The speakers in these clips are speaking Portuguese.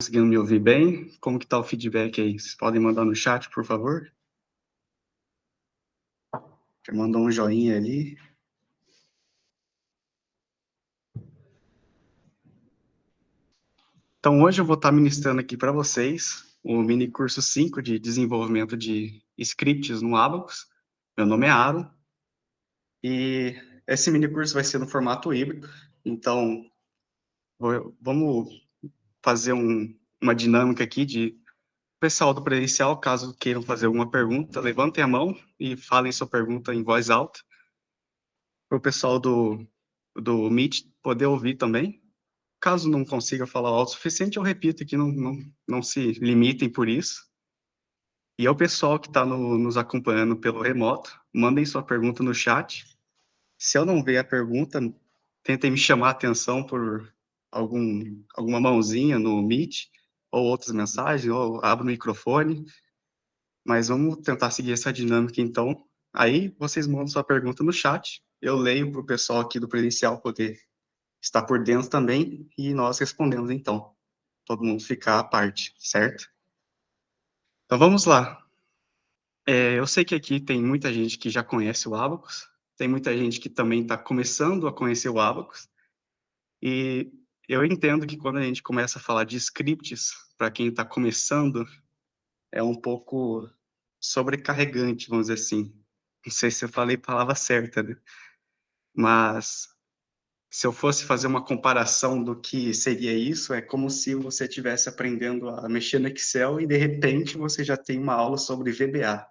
Conseguindo me ouvir bem? Como que tá o feedback aí? Vocês podem mandar no chat, por favor? Já mandou um joinha ali. Então, hoje eu vou estar ministrando aqui para vocês o mini curso 5 de desenvolvimento de scripts no Abacus. Meu nome é Aaron e esse mini curso vai ser no formato híbrido. Então, vamos fazer uma dinâmica aqui de pessoal do presencial, caso queiram fazer alguma pergunta, levantem a mão e falem sua pergunta em voz alta, para o pessoal do Meet poder ouvir também. Caso não consiga falar alto o suficiente, eu repito aqui, não se limitem por isso. E ao pessoal que está nos acompanhando pelo remoto, mandem sua pergunta no chat. Se eu não ver a pergunta, tentem me chamar a atenção por alguma mãozinha no Meet, ou outras mensagens, ou abra o microfone. Mas vamos tentar seguir essa dinâmica, então. Aí, vocês mandam sua pergunta no chat, eu leio para o pessoal aqui do presencial poder estar por dentro também, e nós respondemos, então. Todo mundo ficar à parte, certo? Então, vamos lá. Eu sei que aqui tem muita gente que já conhece o Abacus, tem muita gente que também está começando a conhecer o Abacus, e eu entendo que quando a gente começa a falar de scripts, para quem está começando, é um pouco sobrecarregante, vamos dizer assim. Não sei se eu falei a palavra certa, né? Mas se eu fosse fazer uma comparação do que seria isso, é como se você estivesse aprendendo a mexer no Excel e, de repente, você já tem uma aula sobre VBA.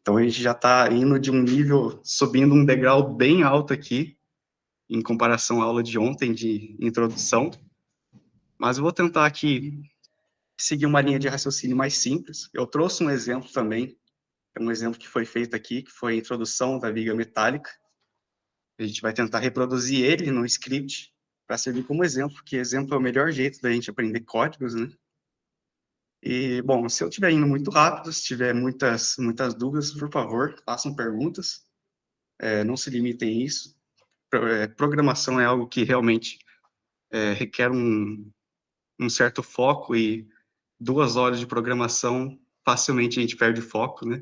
Então, a gente já está indo de um nível, subindo um degrau bem alto aqui, em comparação à aula de ontem, de introdução. Mas eu vou tentar aqui seguir uma linha de raciocínio mais simples. Eu trouxe um exemplo também, um exemplo que foi feito aqui, que foi a introdução da viga metálica. A gente vai tentar reproduzir ele no script para servir como exemplo, porque exemplo é o melhor jeito da gente aprender códigos, né? E, bom, se eu estiver indo muito rápido, se tiver muitas dúvidas, por favor, façam perguntas. Não se limitem a isso. Programação é algo que realmente requer um certo foco, e 2 horas de programação, facilmente a gente perde foco, né?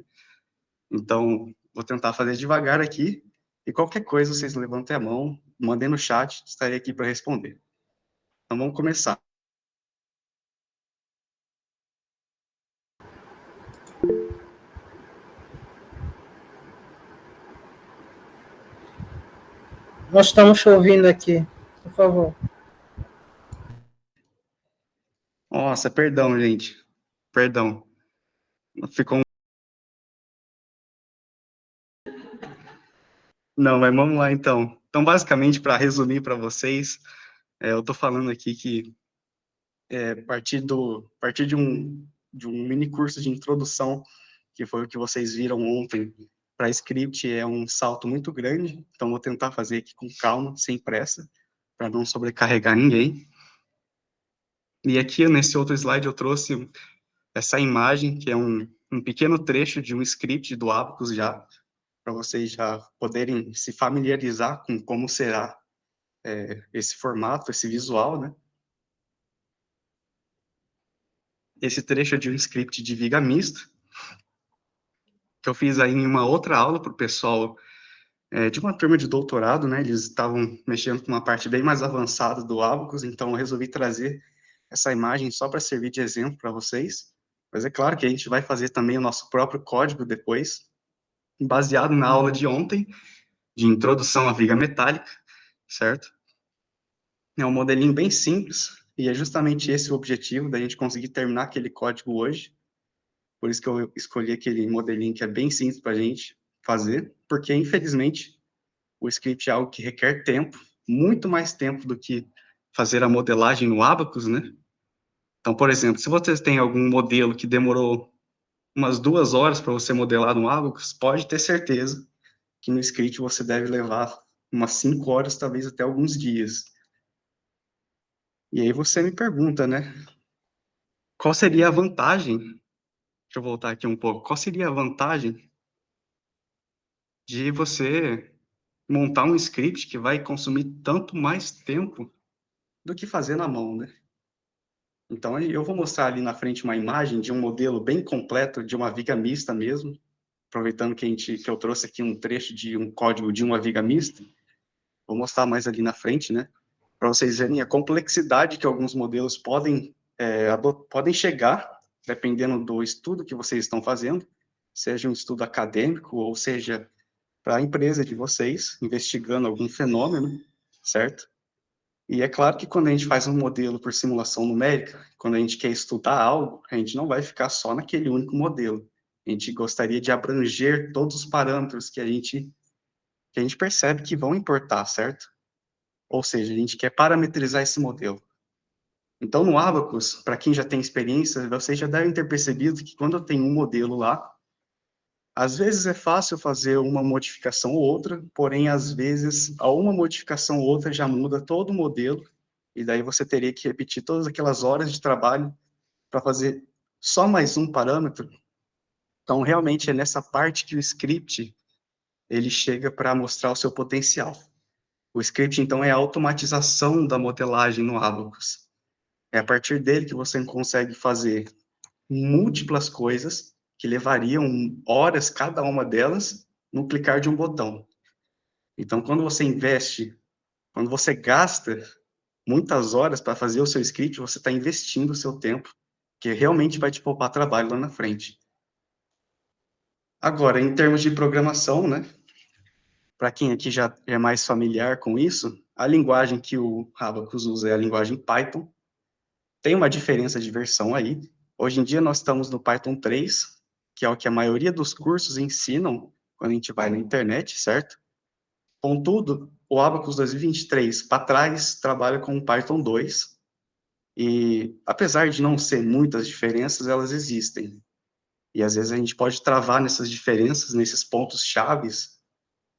Então, vou tentar fazer devagar aqui, e qualquer coisa, vocês levantem a mão, mandem no chat, estarei aqui para responder. Então, vamos começar. Nós estamos te ouvindo aqui, por favor. Nossa, perdão, gente. Perdão. Ficou Não, mas vamos lá, então. Então, basicamente, para resumir para vocês, eu estou falando aqui que a partir de um mini curso de introdução, que foi o que vocês viram ontem, para script é um salto muito grande, então vou tentar fazer aqui com calma, sem pressa, para não sobrecarregar ninguém. E aqui, nesse outro slide, eu trouxe essa imagem, que é um pequeno trecho de um script do Abacus já, para vocês já poderem se familiarizar com como será esse formato, esse visual, né? Esse trecho é de um script de viga mista, que eu fiz aí em uma outra aula para o pessoal de uma turma de doutorado, né? Eles estavam mexendo com uma parte bem mais avançada do Abacus, então eu resolvi trazer essa imagem só para servir de exemplo para vocês. Mas é claro que a gente vai fazer também o nosso próprio código depois, baseado na aula de ontem, de introdução à viga metálica, certo? É um modelinho bem simples, e é justamente esse o objetivo da gente conseguir terminar aquele código hoje. Por isso que eu escolhi aquele modelinho que é bem simples para a gente fazer, porque, infelizmente, o script é algo que requer tempo, muito mais tempo do que fazer a modelagem no Abacus, né? Então, por exemplo, se você tem algum modelo que demorou umas 2 horas para você modelar no Abacus, pode ter certeza que no script você deve levar umas 5 horas, talvez até alguns dias. E aí você me pergunta, né? Qual seria a vantagem? Deixa eu voltar aqui um pouco. Qual seria a vantagem de você montar um script que vai consumir tanto mais tempo do que fazer na mão, né? Então, eu vou mostrar ali na frente uma imagem de um modelo bem completo, de uma viga mista mesmo, aproveitando que eu trouxe aqui um trecho de um código de uma viga mista, vou mostrar mais ali na frente, né, para vocês verem a complexidade que alguns modelos podem chegar, dependendo do estudo que vocês estão fazendo, seja um estudo acadêmico, ou seja, para a empresa de vocês, investigando algum fenômeno, certo? E é claro que quando a gente faz um modelo por simulação numérica, quando a gente quer estudar algo, a gente não vai ficar só naquele único modelo. A gente gostaria de abranger todos os parâmetros que a gente percebe que vão importar, certo? Ou seja, a gente quer parametrizar esse modelo. Então, no Abacus, para quem já tem experiência, vocês já devem ter percebido que quando eu tenho um modelo lá, às vezes é fácil fazer uma modificação ou outra, porém, às vezes, a uma modificação ou outra já muda todo o modelo, e daí você teria que repetir todas aquelas horas de trabalho para fazer só mais um parâmetro. Então, realmente, é nessa parte que o script ele chega para mostrar o seu potencial. O script, então, é a automatização da modelagem no Abacus. É a partir dele que você consegue fazer múltiplas coisas que levariam horas cada uma delas no clicar de um botão. Então, quando você gasta muitas horas para fazer o seu script, você está investindo o seu tempo, que realmente vai te poupar trabalho lá na frente. Agora, em termos de programação, né? Para quem aqui já é mais familiar com isso, a linguagem que o Abacus usa é a linguagem Python. Tem uma diferença de versão aí. Hoje em dia nós estamos no Python 3, que é o que a maioria dos cursos ensinam quando a gente vai na internet, certo? Contudo, o Abacus 2023 para trás trabalha com o Python 2, e apesar de não ser muitas diferenças, elas existem. E às vezes a gente pode travar nessas diferenças, nesses pontos chaves,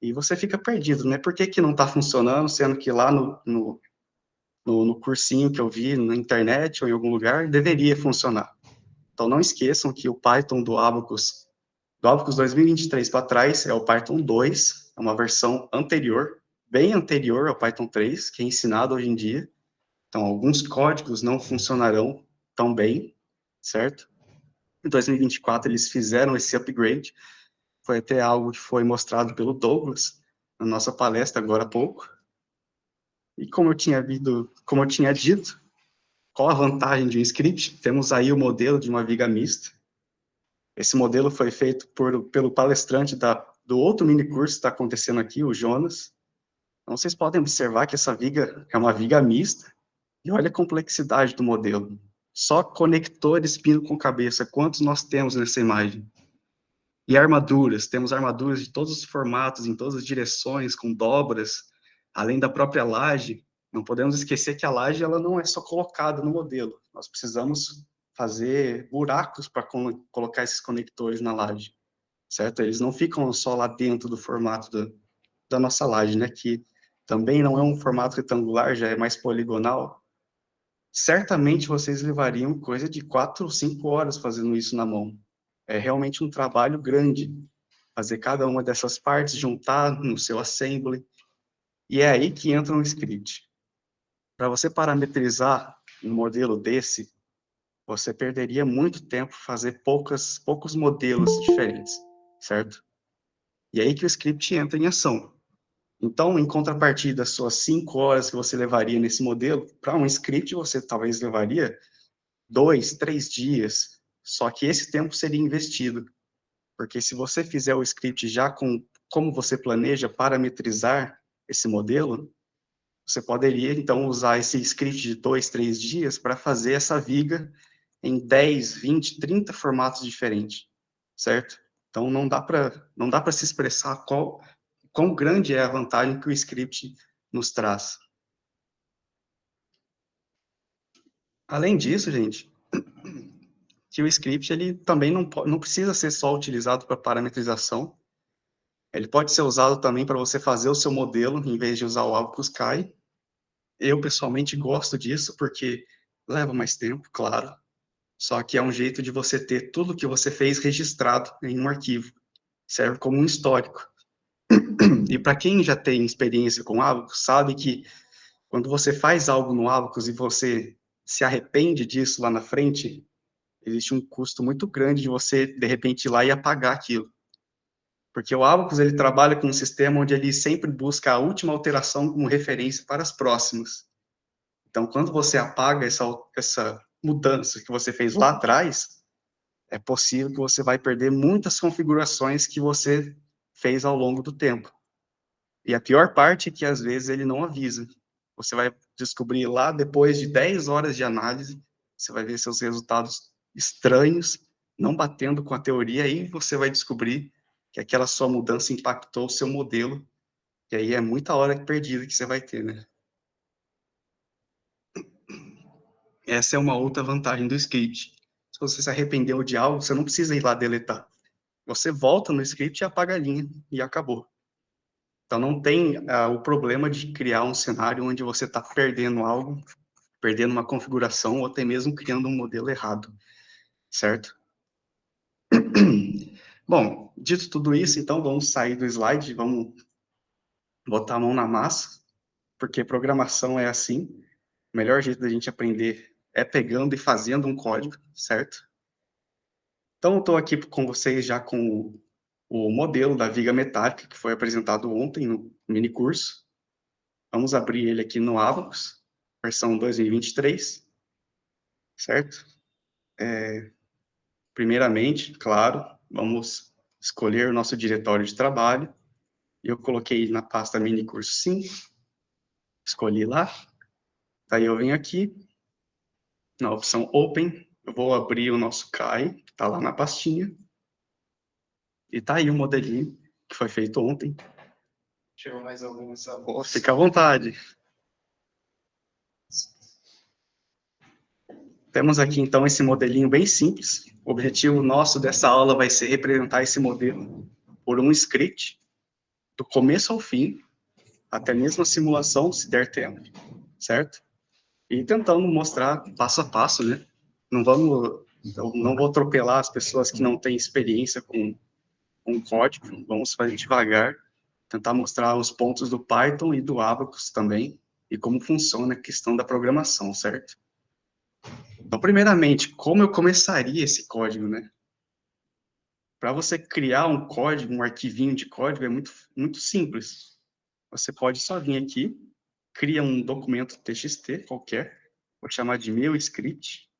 e você fica perdido, né? Por que que não está funcionando, sendo que lá no cursinho que eu vi na internet ou em algum lugar, deveria funcionar. Então, não esqueçam que o Python do Abacus 2023 para trás, é o Python 2, é uma versão anterior, bem anterior ao Python 3, que é ensinado hoje em dia. Então, alguns códigos não funcionarão tão bem, certo? Em 2024, eles fizeram esse upgrade, foi até algo que foi mostrado pelo Douglas na nossa palestra agora há pouco. E como eu tinha dito, qual a vantagem de um script? Temos aí o modelo de uma viga mista. Esse modelo foi feito pelo palestrante do outro mini curso que está acontecendo aqui, o Jonas. Então, vocês podem observar que essa viga é uma viga mista, e olha a complexidade do modelo. Só conectores pino com cabeça, quantos nós temos nessa imagem? E armaduras, temos armaduras de todos os formatos, em todas as direções, com dobras, além da própria laje. Não podemos esquecer que a laje ela não é só colocada no modelo, nós precisamos fazer buracos para colocar esses conectores na laje, certo? Eles não ficam só lá dentro do formato da nossa laje, né? Que também não é um formato retangular, já é mais poligonal. Certamente vocês levariam coisa de 4 ou 5 horas fazendo isso na mão. É realmente um trabalho grande fazer cada uma dessas partes, juntar no seu assembly, e é aí que entra um script. Para você parametrizar um modelo desse, você perderia muito tempo fazer poucos modelos diferentes, certo? E é aí que o script entra em ação. Então, em contrapartida, as suas 5 horas que você levaria nesse modelo, para um script você talvez levaria 2, 3 dias, só que esse tempo seria investido. Porque se você fizer o script já com como você planeja parametrizar esse modelo, você poderia, então, usar esse script de 2, 3 dias para fazer essa viga em 10, 20, 30 formatos diferentes, certo? Então, não dá para se expressar quão grande é a vantagem que o script nos traz. Além disso, gente, que o script ele também não precisa ser só utilizado para parametrização. Ele pode ser usado também para você fazer o seu modelo, em vez de usar o Abacus Kai. Eu, pessoalmente, gosto disso, porque leva mais tempo, claro. Só que é um jeito de você ter tudo que você fez registrado em um arquivo. Serve como um histórico. E para quem já tem experiência com Abacus, sabe que quando você faz algo no Abacus e você se arrepende disso lá na frente, existe um custo muito grande de você, de repente, ir lá e apagar aquilo. Porque o Abacus, ele trabalha com um sistema onde ele sempre busca a última alteração como referência para as próximas. Então, quando você apaga essa mudança que você fez lá atrás, é possível que você vai perder muitas configurações que você fez ao longo do tempo. E a pior parte é que, às vezes, ele não avisa. Você vai descobrir lá, depois de 10 horas de análise, você vai ver seus resultados estranhos, não batendo com a teoria, aí você vai descobrir que aquela sua mudança impactou o seu modelo, e aí é muita hora perdida que você vai ter, né? Essa é uma outra vantagem do script. Se você se arrependeu de algo, você não precisa ir lá deletar. Você volta no script e apaga a linha, e acabou. Então, não tem o problema de criar um cenário onde você está perdendo algo, perdendo uma configuração, ou até mesmo criando um modelo errado, certo? Bom, dito tudo isso, então, vamos sair do slide, vamos botar a mão na massa, porque programação é assim, o melhor jeito da gente aprender é pegando e fazendo um código, certo? Então, eu estou aqui com vocês já com o modelo da viga metálica, que foi apresentado ontem no mini curso. Vamos abrir ele aqui no Abacus, versão 2023, certo? Primeiramente, claro, vamos escolher o nosso diretório de trabalho. Eu coloquei na pasta mini curso 5, escolhi lá. Daí eu venho aqui, na opção Open, eu vou abrir o nosso CAI, que está lá na pastinha. E tá aí o modelinho que foi feito ontem. Chegou mais alguma sabor? Fica à vontade. Temos aqui, então, esse modelinho bem simples. O objetivo nosso dessa aula vai ser representar esse modelo por um script, do começo ao fim, até mesmo a simulação, se der tempo, certo? E tentando mostrar passo a passo, né? Eu não vou atropelar as pessoas que não têm experiência com código, vamos fazer devagar, tentar mostrar os pontos do Python e do Abacus também, e como funciona a questão da programação, certo? Então, primeiramente, como eu começaria esse código, né? Para você criar um código, um arquivinho de código, é muito simples. Você pode só vir aqui, cria um documento TXT qualquer, vou chamar de meu script.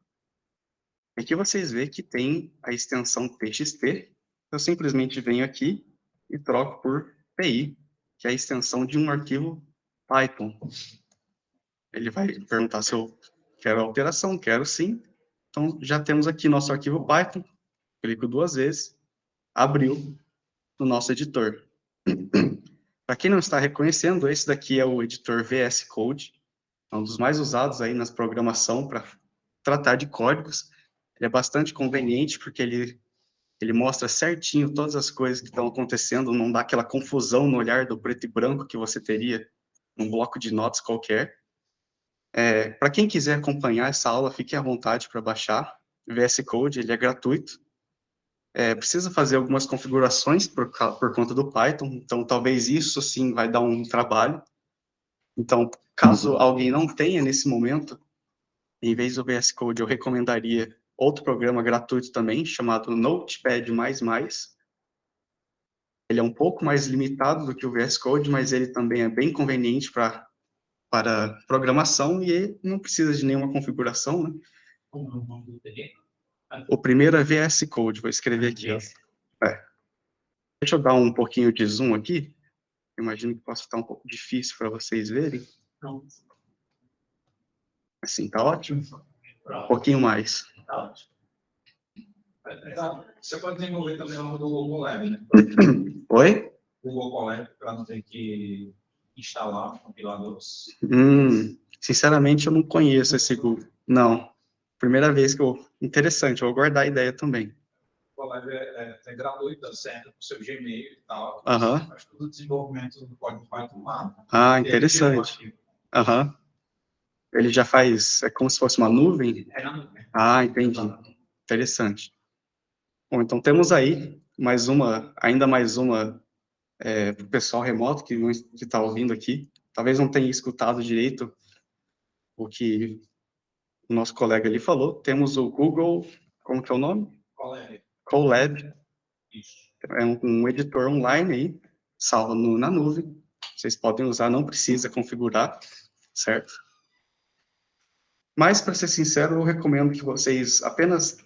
Aqui vocês veem que tem a extensão TXT. Eu simplesmente venho aqui e troco por PI, que é a extensão de um arquivo Python. Ele vai perguntar se eu quero alteração, quero sim. Então, já temos aqui nosso arquivo Python. Clico 2 vezes, abriu no nosso editor. Para quem não está reconhecendo, esse daqui é o editor VS Code, é um dos mais usados aí nas programação para tratar de códigos. Ele é bastante conveniente porque ele mostra certinho todas as coisas que estão acontecendo, não dá aquela confusão no olhar do preto e branco que você teria num bloco de notas qualquer. Para quem quiser acompanhar essa aula, fique à vontade para baixar. VS Code, ele é gratuito. Precisa fazer algumas configurações por conta do Python, então talvez isso sim vai dar um trabalho. Então, caso alguém não tenha nesse momento, em vez do VS Code, eu recomendaria outro programa gratuito também, chamado Notepad++. Ele é um pouco mais limitado do que o VS Code, mas ele também é bem conveniente para programação e não precisa de nenhuma configuração, né? Como é o nome do TD? O primeiro é VS Code, vou escrever aqui. Ó. Deixa eu dar um pouquinho de zoom aqui. Imagino que possa estar um pouco difícil para vocês verem. Não. Assim, tá ótimo? Pronto. Um pouquinho mais. Tá ótimo. Você pode desenvolver também o do Google Colab, né? Oi? Google Colab, para não ter que instalar compiladores. Sinceramente, eu não conheço esse Google. Não. Primeira vez que eu... Interessante, eu vou guardar a ideia também. O Colab é gratuito, serve para o seu Gmail e tal. Aham. Faz todo o desenvolvimento do código Python lá. Ah, interessante. Aham. Ele já faz... É como se fosse uma nuvem? É na nuvem. Ah, entendi. Interessante. Bom, então temos aí ainda mais uma para o pessoal remoto que está ouvindo aqui. Talvez não tenha escutado direito o que o nosso colega ali falou, temos o Google, como que é o nome? Colab. Isso. É um editor online aí, salvo na nuvem. Vocês podem usar, não precisa configurar, certo? Mas, para ser sincero, eu recomendo que vocês apenas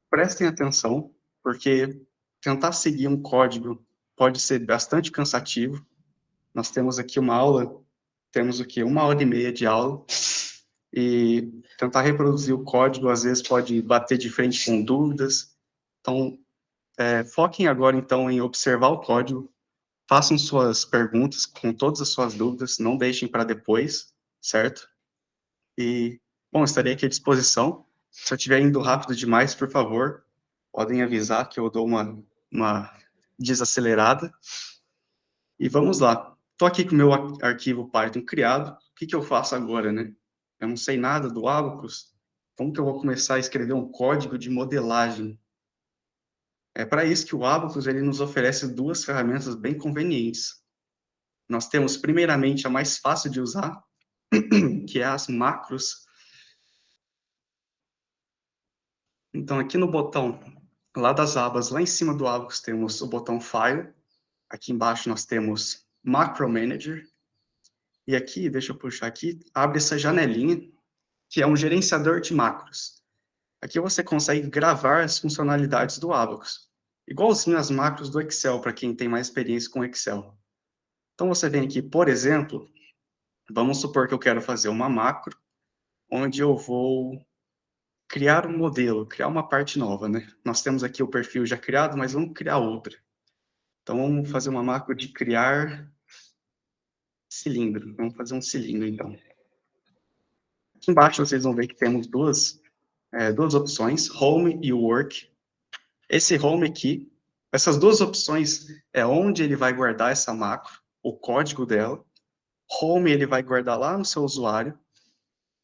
prestem atenção, porque tentar seguir um código pode ser bastante cansativo. Nós temos aqui uma aula, temos o quê? 1h30 de aula, e tentar reproduzir o código, às vezes, pode bater de frente com dúvidas. Então, foquem agora, então, em observar o código, façam suas perguntas com todas as suas dúvidas, não deixem para depois, certo? E, bom, estarei aqui à disposição. Se eu estiver indo rápido demais, por favor, podem avisar que eu dou uma desacelerada. E vamos lá. Estou aqui com o meu arquivo Python criado. O que eu faço agora, né? Eu não sei nada do Abacus. Como que eu vou começar a escrever um código de modelagem? É para isso que o Abacus ele nos oferece duas ferramentas bem convenientes. Nós temos, primeiramente, a mais fácil de usar, que é as macros. Então, aqui no botão, lá das abas, lá em cima do Abacus, temos o botão File. Aqui embaixo nós temos Macro Manager. E aqui, deixa eu puxar aqui, abre essa janelinha, que é um gerenciador de macros. Aqui você consegue gravar as funcionalidades do Abacus, igualzinho as macros do Excel, para quem tem mais experiência com Excel. Então, você vem aqui, por exemplo, vamos supor que eu quero fazer uma macro, onde eu vou criar um modelo, criar uma parte nova, né? Nós temos aqui o perfil já criado, mas vamos criar outra. Então, vamos fazer uma macro de criar cilindro. Vamos fazer um cilindro, então. Aqui embaixo vocês vão ver que temos duas opções, Home e Work. Esse Home aqui, essas duas opções é onde ele vai guardar essa macro, o código dela. Home ele vai guardar lá no seu usuário.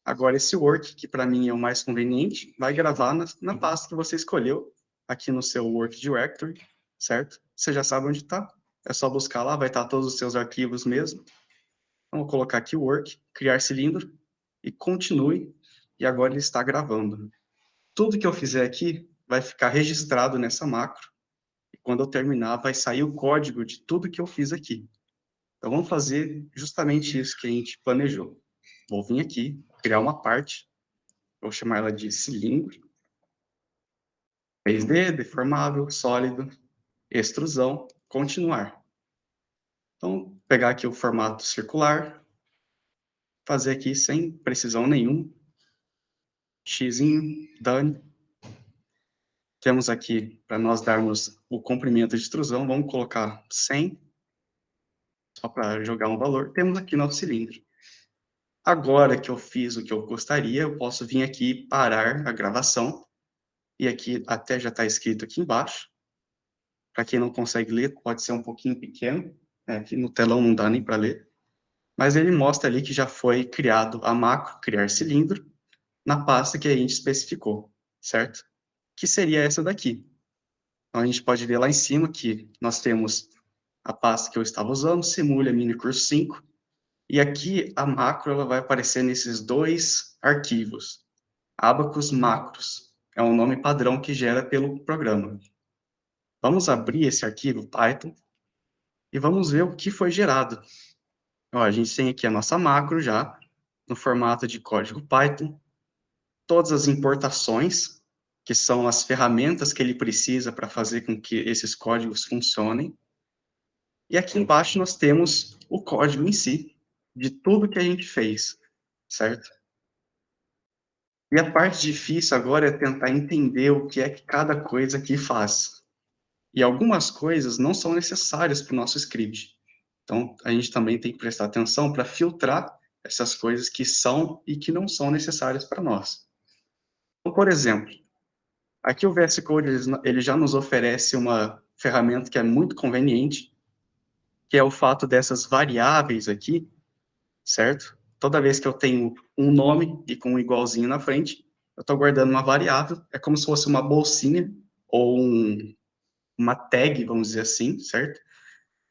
Agora esse Work, que para mim é o mais conveniente, vai gravar na pasta que você escolheu, aqui no seu Work Directory, certo? Você já sabe onde está, é só buscar lá, vai estar todos os seus arquivos mesmo. Então, vou colocar aqui Work, criar cilindro, e continue, e agora ele está gravando. Tudo que eu fizer aqui vai ficar registrado nessa macro, e quando eu terminar, vai sair o código de tudo que eu fiz aqui. Então, vamos fazer justamente isso que a gente planejou. Vou vir aqui, criar uma parte, vou chamar ela de cilindro, 3D, deformável, sólido, extrusão, continuar. Então, pegar aqui o formato circular, fazer aqui sem precisão nenhuma, xzinho, done. Temos aqui, para nós darmos o comprimento de extrusão, vamos colocar 100, só para jogar um valor. Temos aqui nosso cilindro. Agora que eu fiz o que eu gostaria, eu posso vir aqui e parar a gravação. E aqui até já está escrito aqui embaixo. Para quem não consegue ler, pode ser um pouquinho pequeno. Aqui no telão não dá nem para ler. Mas ele mostra ali que já foi criado a macro, criar cilindro, na pasta que a gente especificou, certo? Que seria essa daqui. Então, a gente pode ver lá em cima que nós temos a pasta que eu estava usando, Simulha Minicurso 5, e aqui a macro ela vai aparecer nesses dois arquivos, Abacus Macros, é um nome padrão que gera pelo programa. Vamos abrir esse arquivo Python e vamos ver o que foi gerado. Ó, a gente tem aqui a nossa macro já, no formato de código Python, todas as importações, que são as ferramentas que ele precisa para fazer com que esses códigos funcionem. E aqui embaixo nós temos o código em si, de tudo que a gente fez, certo? E a parte difícil agora é tentar entender o que é que cada coisa aqui faz. E algumas coisas não são necessárias para o nosso script. Então, a gente também tem que prestar atenção para filtrar essas coisas que são e que não são necessárias para nós. Então, por exemplo, aqui o VS Code ele já nos oferece uma ferramenta que é muito conveniente, que é o fato dessas variáveis aqui, certo? Toda vez que eu tenho um nome e com um igualzinho na frente, eu estou guardando uma variável, é como se fosse uma bolsinha ou uma tag, vamos dizer assim, certo?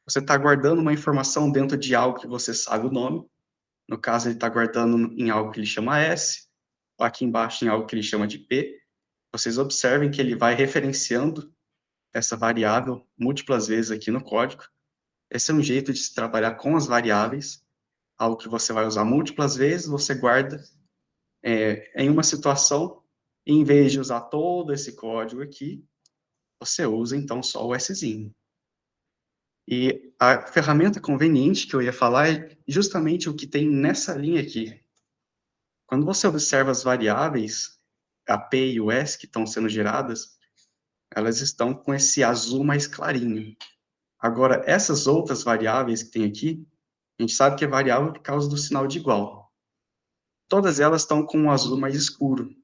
Você está guardando uma informação dentro de algo que você sabe o nome, no caso ele está guardando em algo que ele chama S, aqui embaixo tem algo que ele chama de P. Vocês observem que ele vai referenciando essa variável múltiplas vezes aqui no código. Esse é um jeito de se trabalhar com as variáveis, algo que você vai usar múltiplas vezes, você guarda em uma situação, e em vez de usar todo esse código aqui, você usa então só o Szinho. E a ferramenta conveniente que eu ia falar é justamente o que tem nessa linha aqui. Quando você observa as variáveis, a P e o S que estão sendo geradas, elas estão com esse azul mais clarinho. Agora, essas outras variáveis que tem aqui, a gente sabe que é variável por causa do sinal de igual. Todas elas estão com um azul mais escuro.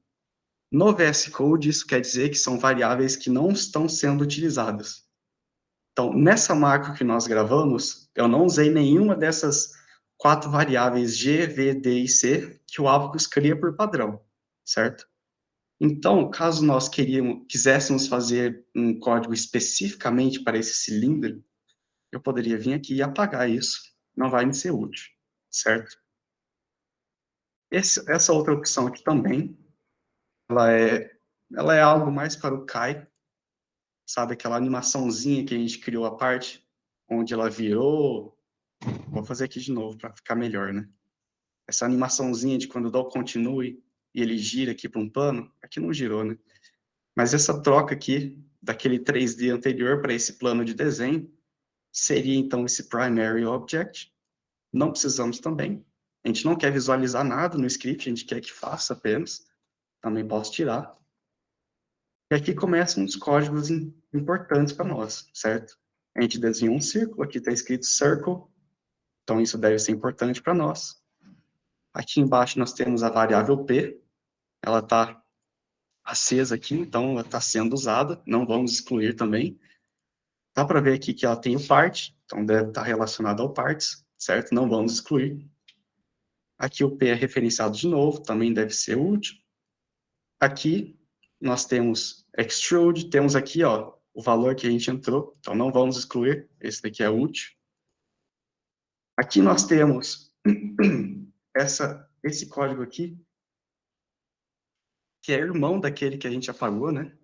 No VS Code, isso quer dizer que são variáveis que não estão sendo utilizadas. Então, nessa macro que nós gravamos, eu não usei nenhuma dessas 4 variáveis G, V, D e C que o Abacus cria por padrão, certo? Então, caso nós quiséssemos fazer um código especificamente para esse cilindro, eu poderia vir aqui e apagar isso. Não vai me ser útil, certo? Essa outra opção aqui também, ela é algo mais para o Kai, sabe? Aquela animaçãozinha que a gente criou à parte, onde ela virou. Vou fazer aqui de novo para ficar melhor, né? Essa animaçãozinha de quando eu dou o continue e ele gira aqui para um plano, aqui não girou, né? Mas essa troca aqui, daquele 3D anterior para esse plano de desenho, seria então esse primary object. Não precisamos também. A gente não quer visualizar nada no script, a gente quer que faça apenas. Também posso tirar. E aqui começam os códigos importantes para nós, certo? A gente desenhou um círculo, aqui está escrito circle, então isso deve ser importante para nós. Aqui embaixo nós temos a variável P, ela está acesa aqui, então ela está sendo usada, não vamos excluir também. Dá para ver aqui que ela tem o part, então deve estar relacionado ao parts, certo? Não vamos excluir. Aqui o P é referenciado de novo, também deve ser útil. Aqui nós temos extrude, temos aqui ó, o valor que a gente entrou, então não vamos excluir, esse daqui é útil. Aqui nós temos esse código aqui, que é irmão daquele que a gente apagou, né?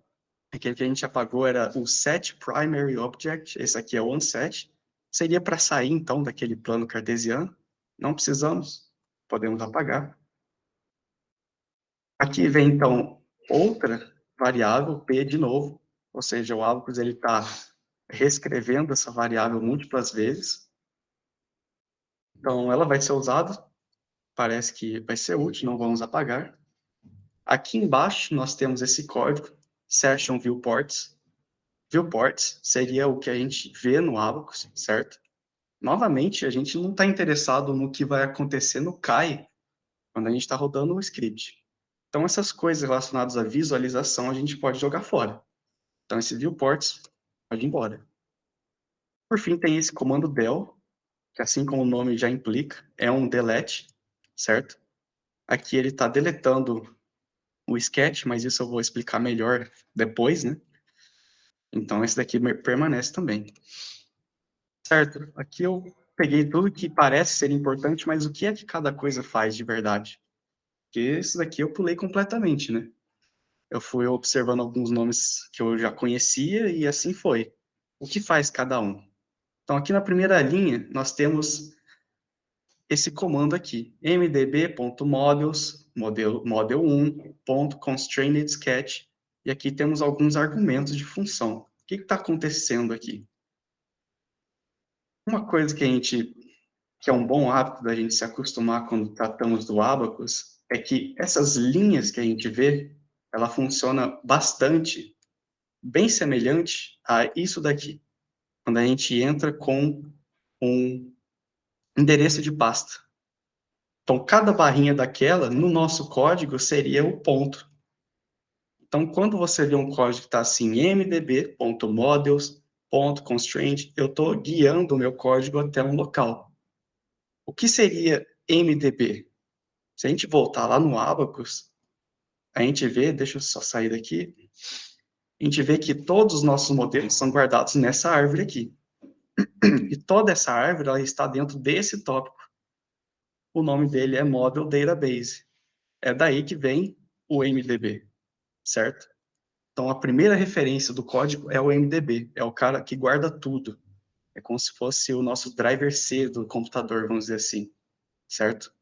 Aquele que a gente apagou era o set primary object, esse aqui é o onset. Seria para sair, então, daquele plano cartesiano. Não precisamos, podemos apagar. Aqui vem, então, outra variável, P de novo, ou seja, o Abacus está reescrevendo essa variável múltiplas vezes. Então, ela vai ser usada, parece que vai ser útil, não vamos apagar. Aqui embaixo, nós temos esse código, session viewports. Viewports seria o que a gente vê no Abacus, certo? Novamente, a gente não está interessado no que vai acontecer no CAI, quando a gente está rodando o script. Então, essas coisas relacionadas à visualização, a gente pode jogar fora. Então, esse viewports pode ir embora. Por fim, tem esse comando del, que assim como o nome já implica, é um delete, certo? Aqui ele está deletando o sketch, mas isso eu vou explicar melhor depois, né? Então, esse daqui permanece também. Certo, aqui eu peguei tudo que parece ser importante, mas o que é que cada coisa faz de verdade? Porque esse daqui eu pulei completamente, né? Eu fui observando alguns nomes que eu já conhecia e assim foi. O que faz cada um? Então, aqui na primeira linha, nós temos esse comando aqui, mdb.models, model1.constrainedSketch, e aqui temos alguns argumentos de função. O que está acontecendo aqui? Uma coisa que é um bom hábito da gente se acostumar quando tratamos do Abacus, é que essas linhas que a gente vê, ela funciona bastante, bem semelhante a isso daqui, quando a gente entra com um endereço de pasta. Então, cada barrinha daquela, no nosso código, seria o ponto. Então, quando você vê um código que está assim, mdb.models.constraint, eu estou guiando o meu código até um local. O que seria MDB? Se a gente voltar lá no Abacus, a gente vê, deixa eu só sair daqui, a gente vê que todos os nossos modelos são guardados nessa árvore aqui. E toda essa árvore ela está dentro desse tópico. O nome dele é Model Database. É daí que vem o MDB, certo? Então, a primeira referência do código é o MDB, é o cara que guarda tudo. É como se fosse o nosso driver C do computador, vamos dizer assim, certo?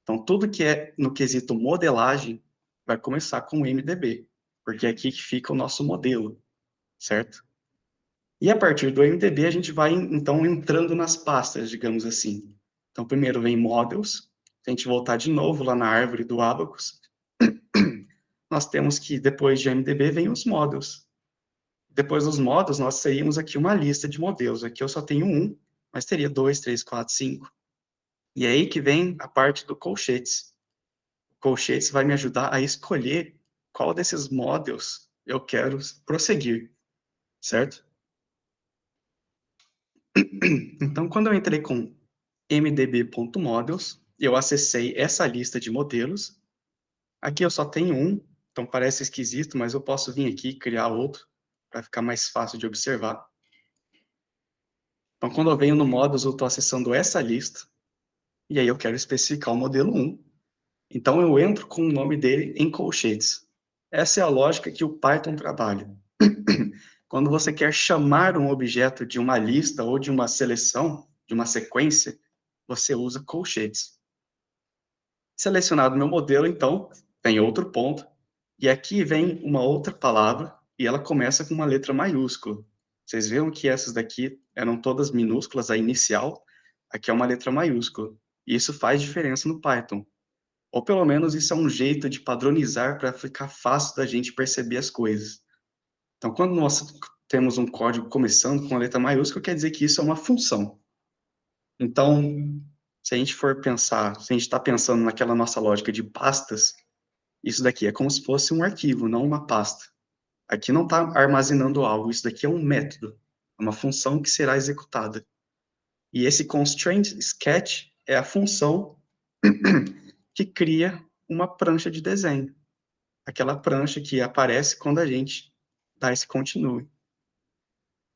Então, tudo que é no quesito modelagem vai começar com o MDB, porque é aqui que fica o nosso modelo, certo? E a partir do MDB, a gente vai, então, entrando nas pastas, digamos assim. Então, primeiro vem Models. Se a gente voltar de novo lá na árvore do Abacus, nós temos que, depois de MDB, vem os Models. Depois dos Models, nós teríamos aqui uma lista de modelos. Aqui eu só tenho um, mas teria 2, 3, 4, 5. E é aí que vem a parte do colchetes. O colchetes vai me ajudar a escolher qual desses Models eu quero prosseguir, certo? Então, quando eu entrei com mdb.models, eu acessei essa lista de modelos. Aqui eu só tenho um, então parece esquisito, mas eu posso vir aqui e criar outro, para ficar mais fácil de observar. Então, quando eu venho no Models, eu estou acessando essa lista, e aí eu quero especificar o modelo 1. Então, eu entro com o nome dele em colchetes. Essa é a lógica que o Python trabalha. Quando você quer chamar um objeto de uma lista ou de uma seleção, de uma sequência, você usa colchetes. Selecionado meu modelo, então, tem outro ponto, e aqui vem uma outra palavra, e ela começa com uma letra maiúscula. Vocês viram que essas daqui eram todas minúsculas, a inicial, aqui é uma letra maiúscula. E isso faz diferença no Python. Ou pelo menos isso é um jeito de padronizar para ficar fácil da gente perceber as coisas. Então, quando nós temos um código começando com a letra maiúscula, quer dizer que isso é uma função. Então, se a gente for pensar, se a gente está pensando naquela nossa lógica de pastas, isso daqui é como se fosse um arquivo, não uma pasta. Aqui não está armazenando algo, isso daqui é um método, uma função que será executada. E esse constraint sketch é a função que cria uma prancha de desenho. Aquela prancha que aparece quando a gente dá esse continue.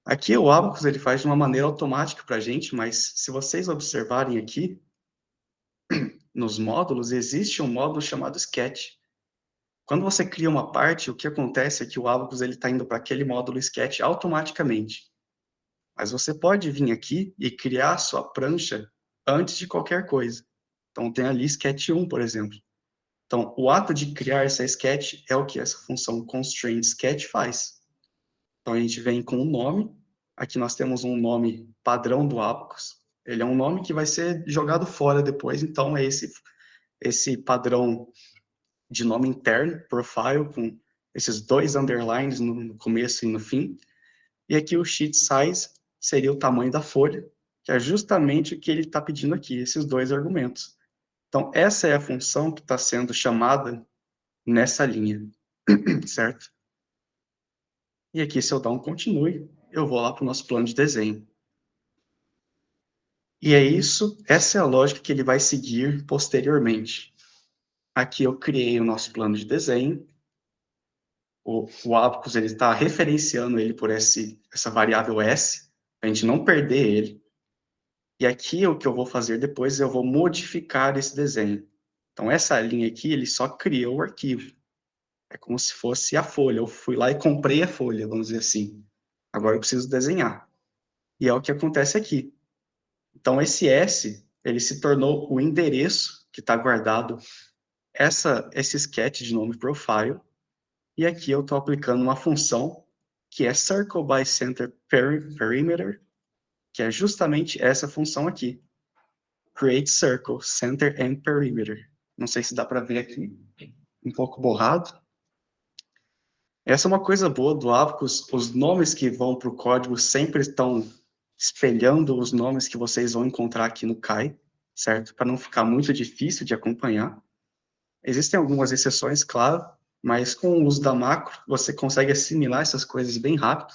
Aqui o Abacus ele faz de uma maneira automática para a gente, mas se vocês observarem aqui, nos módulos, existe um módulo chamado Sketch. Quando você cria uma parte, o que acontece é que o Abacus está indo para aquele módulo Sketch automaticamente. Mas você pode vir aqui e criar a sua prancha antes de qualquer coisa. Então, tem ali Sketch 1, por exemplo. Então, o ato de criar essa sketch é o que essa função constraint sketch faz. Então, a gente vem com um nome. Aqui nós temos um nome padrão do Abacus. Ele é um nome que vai ser jogado fora depois, então é esse padrão de nome interno, profile, com esses 2 underlines no começo e no fim. E aqui o sheet size seria o tamanho da folha, que é justamente o que ele está pedindo aqui, esses 2 argumentos. Então, essa é a função que está sendo chamada nessa linha, certo? E aqui, se eu dar um continue, eu vou lá para o nosso plano de desenho. E é isso, essa é a lógica que ele vai seguir posteriormente. Aqui eu criei o nosso plano de desenho. O Abacus está referenciando ele por essa variável S, para a gente não perder ele. E aqui o que eu vou fazer depois, eu vou modificar esse desenho. Então, essa linha aqui, ele só criou o arquivo. É como se fosse a folha. Eu fui lá e comprei a folha, vamos dizer assim. Agora eu preciso desenhar. E é o que acontece aqui. Então, esse S, ele se tornou o endereço que está guardado esse sketch de nome profile. E aqui eu estou aplicando uma função que é Circle by Center Perimeter, que é justamente essa função aqui. Create Circle, Center and Perimeter. Não sei se dá para ver aqui, um pouco borrado. Essa é uma coisa boa do Abacus, os nomes que vão para o código sempre estão espelhando os nomes que vocês vão encontrar aqui no CAI, certo? Para não ficar muito difícil de acompanhar. Existem algumas exceções, claro, mas com o uso da macro, você consegue assimilar essas coisas bem rápido.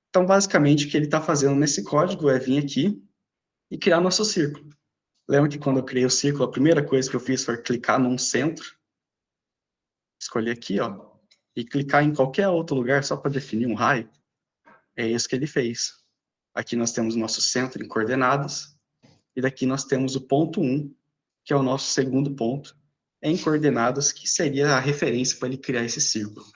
Então, basicamente, o que ele está fazendo nesse código é vir aqui e criar nosso círculo. Lembra que quando eu criei o círculo, a primeira coisa que eu fiz foi clicar num centro, escolher aqui, ó, e clicar em qualquer outro lugar só para definir um raio? É isso que ele fez. Aqui nós temos o nosso centro em coordenadas, e daqui nós temos o ponto 1, que é o nosso segundo ponto. em coordenadas, que seria a referência para ele criar esse círculo.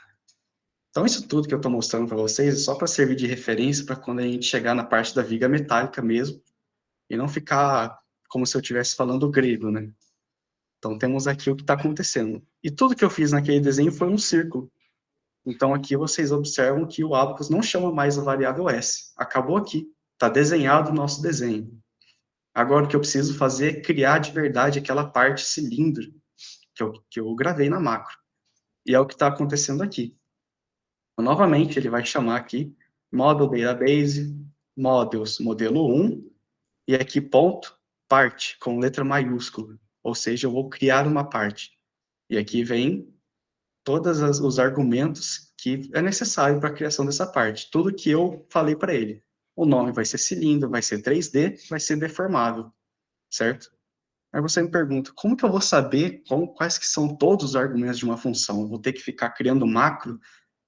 Então, isso tudo que eu estou mostrando para vocês é só para servir de referência para quando a gente chegar na parte da viga metálica mesmo, e não ficar como se eu estivesse falando grego, né? Então, temos aqui o que está acontecendo. E tudo que eu fiz naquele desenho foi um círculo. Então, aqui vocês observam que o Abacus não chama mais a variável S. Acabou aqui. Está desenhado o nosso desenho. Agora, o que eu preciso fazer é criar de verdade aquela parte cilindro que eu gravei na macro. E é o que está acontecendo aqui. Então, novamente, ele vai chamar aqui model database, models, modelo 1, e aqui ponto, parte, com letra maiúscula. Ou seja, eu vou criar uma parte. E aqui vem todos os argumentos que é necessário para a criação dessa parte. Tudo que eu falei para ele. O nome vai ser cilindro, vai ser 3D, vai ser deformável, certo? Aí você me pergunta, como que eu vou saber quais que são todos os argumentos de uma função? Eu vou ter que ficar criando macro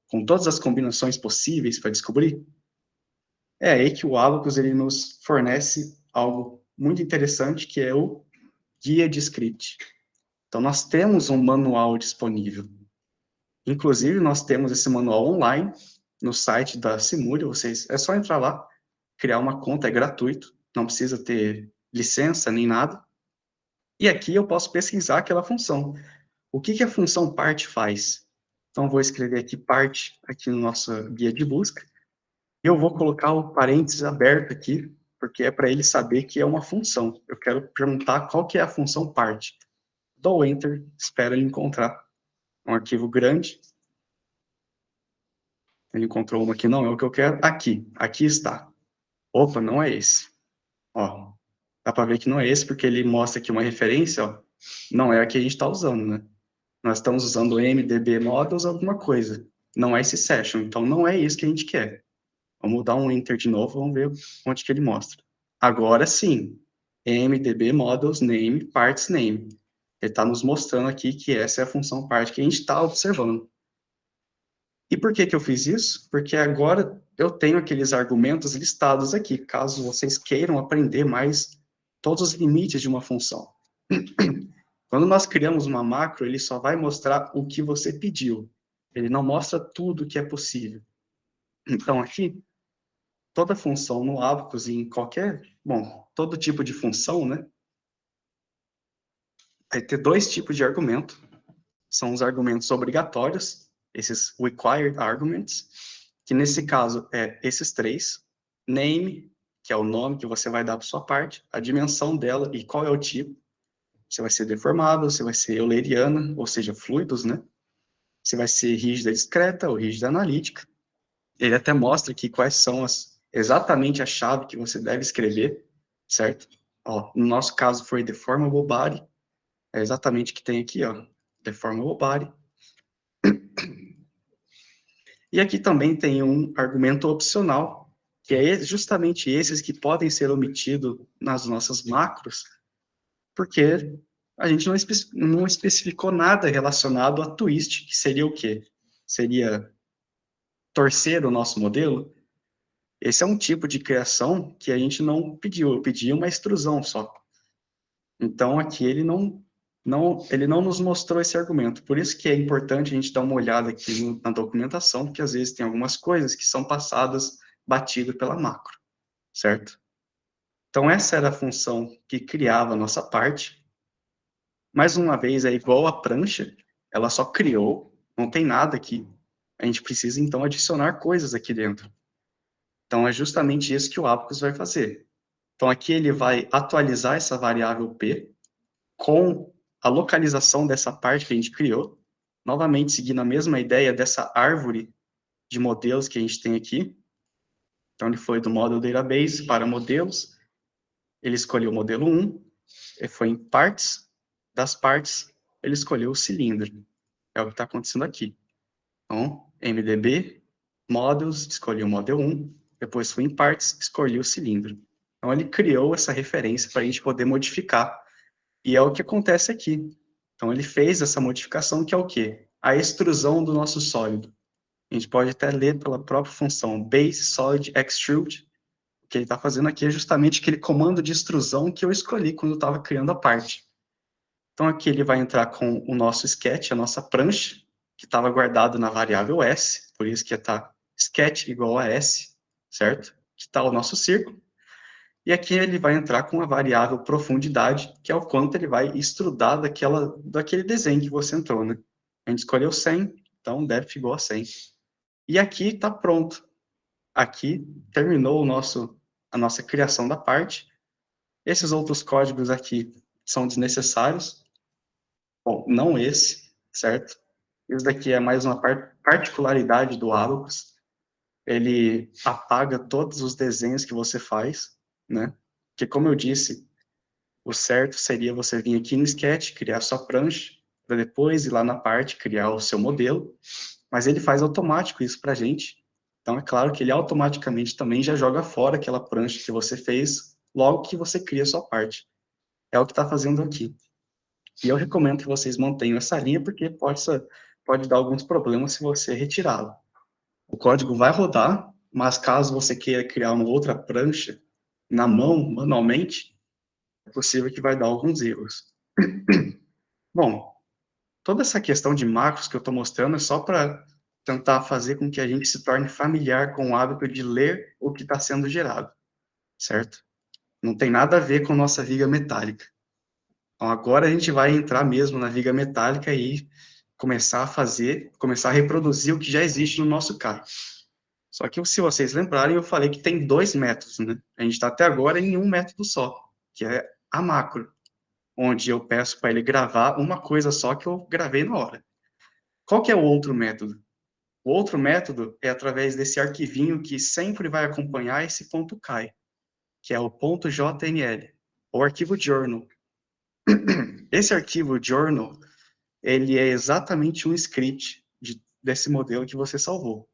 com todas as combinações possíveis para descobrir? É aí que o Abacus ele nos fornece algo muito interessante, que é o guia de script. Então, nós temos um manual disponível. Inclusive, nós temos esse manual online no site da Simulia. É só entrar lá, criar uma conta, é gratuito, não precisa ter licença nem nada. E aqui eu posso pesquisar aquela função. O que a função part faz? Então, vou escrever aqui part, aqui no nosso guia de busca. E eu vou colocar o parênteses aberto aqui, porque é para ele saber que é uma função. Eu quero perguntar qual que é a função part. Dou Enter, espero ele encontrar um arquivo grande. Ele encontrou uma que não é o que eu quero. Aqui está. Opa, não é esse. Ó, dá para ver que não é esse, porque ele mostra aqui uma referência, ó. Não é a que a gente está usando, né? Nós estamos usando MDB models alguma coisa. Não é esse session, então não é isso que a gente quer. Vamos dar um Enter de novo, vamos ver onde que ele mostra. Agora sim, MDB models name parts name. Ele está nos mostrando aqui que essa é a função part que a gente está observando. E por que eu fiz isso? Porque agora eu tenho aqueles argumentos listados aqui, caso vocês queiram aprender mais todos os limites de uma função. Quando nós criamos uma macro, ele só vai mostrar o que você pediu. Ele não mostra tudo que é possível. Então, aqui, toda função no Abacus, todo tipo de função, né? Vai ter dois tipos de argumento. São os argumentos obrigatórios, esses required arguments, que nesse caso é esses três: name, que é o nome que você vai dar para sua parte, a dimensão dela e qual é o tipo. Você vai ser deformável, você vai ser euleriana, ou seja, fluidos, né? Você vai ser rígida discreta ou rígida analítica. Ele até mostra aqui quais são exatamente a chave que você deve escrever, certo? Ó, no nosso caso foi deformable body, é exatamente o que tem aqui, ó, deformable body. E aqui também tem um argumento opcional, que é justamente esses que podem ser omitidos nas nossas macros, porque a gente não especificou nada relacionado a twist, que seria o quê? Seria torcer o nosso modelo. Esse é um tipo de criação que a gente não pediu, eu pedi uma extrusão só. Então, aqui ele não nos mostrou esse argumento. Por isso que é importante a gente dar uma olhada aqui na documentação, porque às vezes tem algumas coisas que são passadas batido pela macro, certo? Então, essa era a função que criava a nossa parte. Mais uma vez, é igual a prancha, ela só criou, não tem nada aqui. A gente precisa, então, adicionar coisas aqui dentro. Então, é justamente isso que o Abacus vai fazer. Então, aqui ele vai atualizar essa variável P com a localização dessa parte que a gente criou, novamente seguindo a mesma ideia dessa árvore de modelos que a gente tem aqui. Então, ele foi do Model Database para modelos, ele escolheu o modelo 1, ele foi em partes, das partes, ele escolheu o cilindro. É o que está acontecendo aqui. Então, MDB, Models, escolheu o Model 1, depois foi em partes, escolheu o cilindro. Então, ele criou essa referência para a gente poder modificar. E é o que acontece aqui. Então, ele fez essa modificação, que é o quê? A extrusão do nosso sólido. A gente pode até ler pela própria função base solid extrude. O que ele está fazendo aqui é justamente aquele comando de extrusão que eu escolhi quando eu estava criando a parte. Então, aqui ele vai entrar com o nosso sketch, a nossa prancha, que estava guardado na variável S, por isso que está sketch igual a S, certo? Que está o nosso círculo. E aqui ele vai entrar com a variável profundidade, que é o quanto ele vai extrudar daquele desenho que você entrou, né? A gente escolheu 100, então depth igual a 100. E aqui está pronto. Aqui terminou a nossa criação da parte. Esses outros códigos aqui são desnecessários. Bom, não esse, certo? Esse daqui é mais uma particularidade do Abacus. Ele apaga todos os desenhos que você faz, né? Porque, como eu disse, o certo seria você vir aqui no Sketch, criar sua prancha, para depois ir lá na parte, criar o seu modelo. Mas ele faz automático isso para a gente. Então, é claro que ele automaticamente também já joga fora aquela prancha que você fez logo que você cria a sua parte. É o que está fazendo aqui. E eu recomendo que vocês mantenham essa linha, porque pode dar alguns problemas se você retirá-la. O código vai rodar, mas caso você queira criar uma outra prancha na mão, manualmente, é possível que vai dar alguns erros. Bom, toda essa questão de macros que eu estou mostrando é só para tentar fazer com que a gente se torne familiar com o hábito de ler o que está sendo gerado, certo? Não tem nada a ver com nossa viga metálica. Então, agora a gente vai entrar mesmo na viga metálica e começar a reproduzir o que já existe no nosso carro. Só que, se vocês lembrarem, eu falei que tem 2 métodos, né? A gente está até agora em um método só, que é a macro, onde eu peço para ele gravar uma coisa só que eu gravei na hora. Qual que é o outro método? O outro método é através desse arquivinho que sempre vai acompanhar esse ponto .kai, que é o .jnl, ou arquivo journal. Esse arquivo journal, ele é exatamente um script desse modelo que você salvou.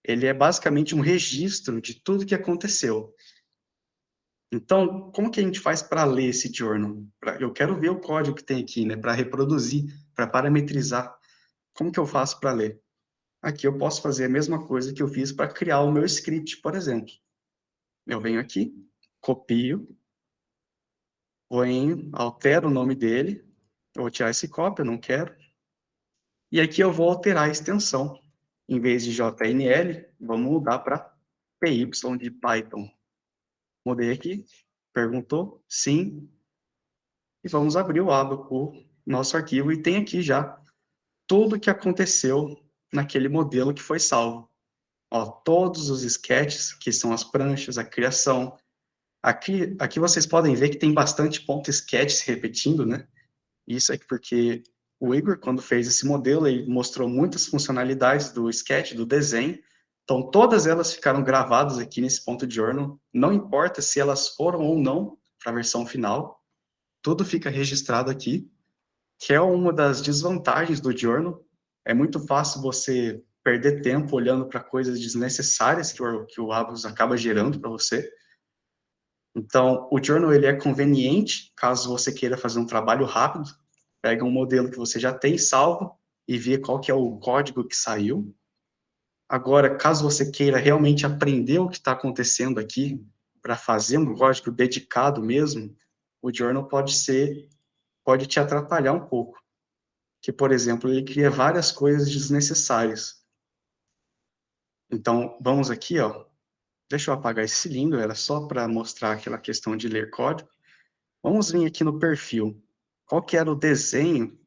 Ele é basicamente um registro de tudo que aconteceu. Então, como que a gente faz para ler esse journal? Eu quero ver o código que tem aqui, né, para reproduzir, para parametrizar. Como que eu faço para ler? Aqui eu posso fazer a mesma coisa que eu fiz para criar o meu script, por exemplo. Eu venho aqui, copio, altero o nome dele, eu vou tirar esse copy, eu não quero. E aqui eu vou alterar a extensão. Em vez de JNL, vamos mudar para PY de Python. Mudei aqui, perguntou, sim, e vamos abrir o nosso arquivo, e tem aqui já tudo o que aconteceu naquele modelo que foi salvo. Ó, todos os sketches, que são as pranchas, a criação. Aqui vocês podem ver que tem bastante ponto sketch se repetindo, né? Isso é porque o Igor, quando fez esse modelo, ele mostrou muitas funcionalidades do sketch, do desenho. Então, todas elas ficaram gravadas aqui nesse ponto journal. Não importa se elas foram ou não para a versão final, tudo fica registrado aqui, que é uma das desvantagens do journal. É muito fácil você perder tempo olhando para coisas desnecessárias que o Abacus acaba gerando para você. Então, o journal ele é conveniente caso você queira fazer um trabalho rápido. Pega um modelo que você já tem salvo e vê qual que é o código que saiu. Agora, caso você queira realmente aprender o que está acontecendo aqui, para fazer um código dedicado mesmo, o journal pode te atrapalhar um pouco. Que, por exemplo, ele cria várias coisas desnecessárias. Então, vamos aqui, ó. Deixa eu apagar esse cilindro, era só para mostrar aquela questão de ler código. Vamos vir aqui no perfil. Qual que era o desenho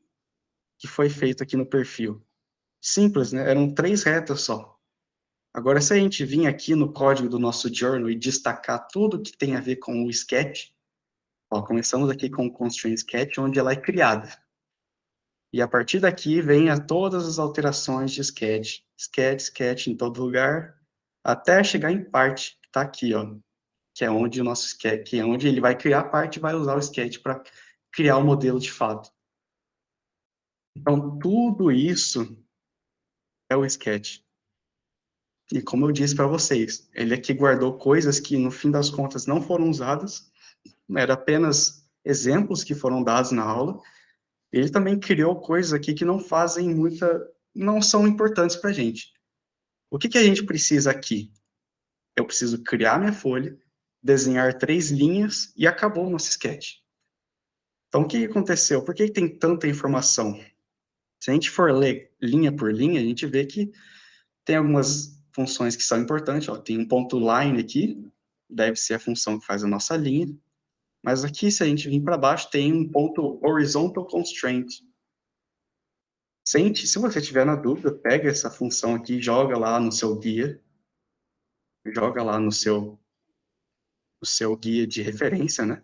que foi feito aqui no perfil? Simples, né? Eram 3 retas só. Agora, se a gente vir aqui no código do nosso journal e destacar tudo que tem a ver com o sketch, ó, começamos aqui com o constraint sketch, onde ela é criada. E a partir daqui vem todas as alterações de sketch. Sketch em todo lugar, até chegar em parte, que está aqui, ó, que é onde o nosso sketch, que é onde ele vai criar a parte e vai usar o sketch para criar o modelo de fato. Então, tudo isso é o sketch. E como eu disse para vocês, ele aqui guardou coisas que, no fim das contas, não foram usadas, eram apenas exemplos que foram dados na aula. Ele também criou coisas aqui que não são importantes para a gente. O que a gente precisa aqui? Eu preciso criar minha folha, desenhar 3 linhas e acabou o nosso sketch. Então, o que aconteceu? Por que tem tanta informação? Se a gente for ler linha por linha, a gente vê que tem algumas funções que são importantes. Ó, tem um ponto line aqui, deve ser a função que faz a nossa linha. Mas aqui, se a gente vir para baixo, tem um ponto horizontal constraint. Se você tiver na dúvida, pega essa função aqui, joga lá no seu guia, joga lá no seu guia de referência, né?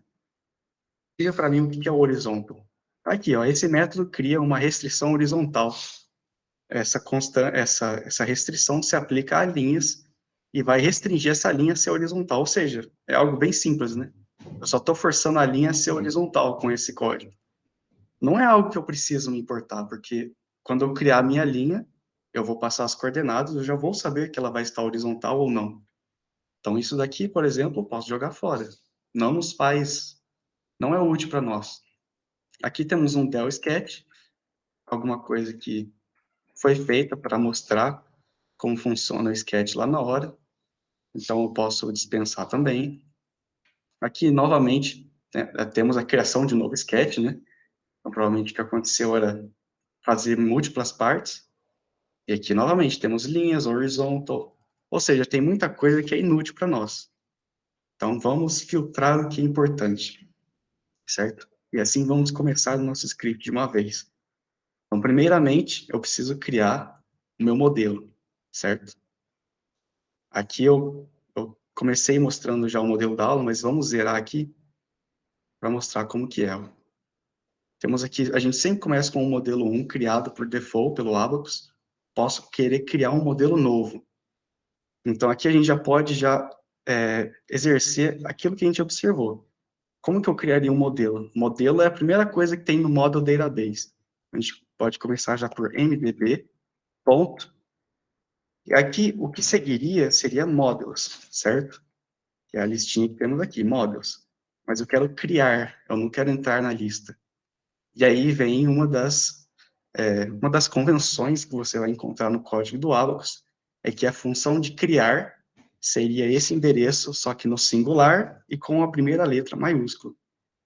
Diga para mim o que é o horizontal. Aqui, ó, esse método cria uma restrição horizontal. Essa restrição se aplica a linhas e vai restringir essa linha a ser horizontal, ou seja, é algo bem simples, né? Eu só estou forçando a linha a ser horizontal com esse código. Não é algo que eu preciso me importar, porque quando eu criar a minha linha, eu vou passar as coordenadas, eu já vou saber que ela vai estar horizontal ou não. Então, isso daqui, por exemplo, eu posso jogar fora. Não é útil para nós. Aqui temos um del sketch, alguma coisa que foi feita para mostrar como funciona o sketch lá na hora. Então, eu posso dispensar também. Aqui, novamente, temos a criação de um novo sketch, né? Então, provavelmente o que aconteceu era fazer múltiplas partes. E aqui, novamente, temos linhas, horizontal. Ou seja, tem muita coisa que é inútil para nós. Então, vamos filtrar o que é importante, certo? E assim vamos começar o nosso script de uma vez. Então, primeiramente, eu preciso criar o meu modelo, certo? Aqui eu comecei mostrando já o modelo da aula, mas vamos zerar aqui para mostrar como que é. Temos aqui, a gente sempre começa com um modelo 1 criado por default pelo Abacus. Posso querer criar um modelo novo. Então, aqui a gente já pode exercer aquilo que a gente observou. Como que eu criaria um modelo? Modelo é a primeira coisa que tem no Model Database. A gente pode começar já por MDB, ponto. E aqui, o que seguiria seria models, certo? Que é a listinha que temos aqui, models. Mas eu quero criar, eu não quero entrar na lista. E aí vem uma das convenções que você vai encontrar no código do Abacus, é que a função de criar seria esse endereço, só que no singular e com a primeira letra maiúscula.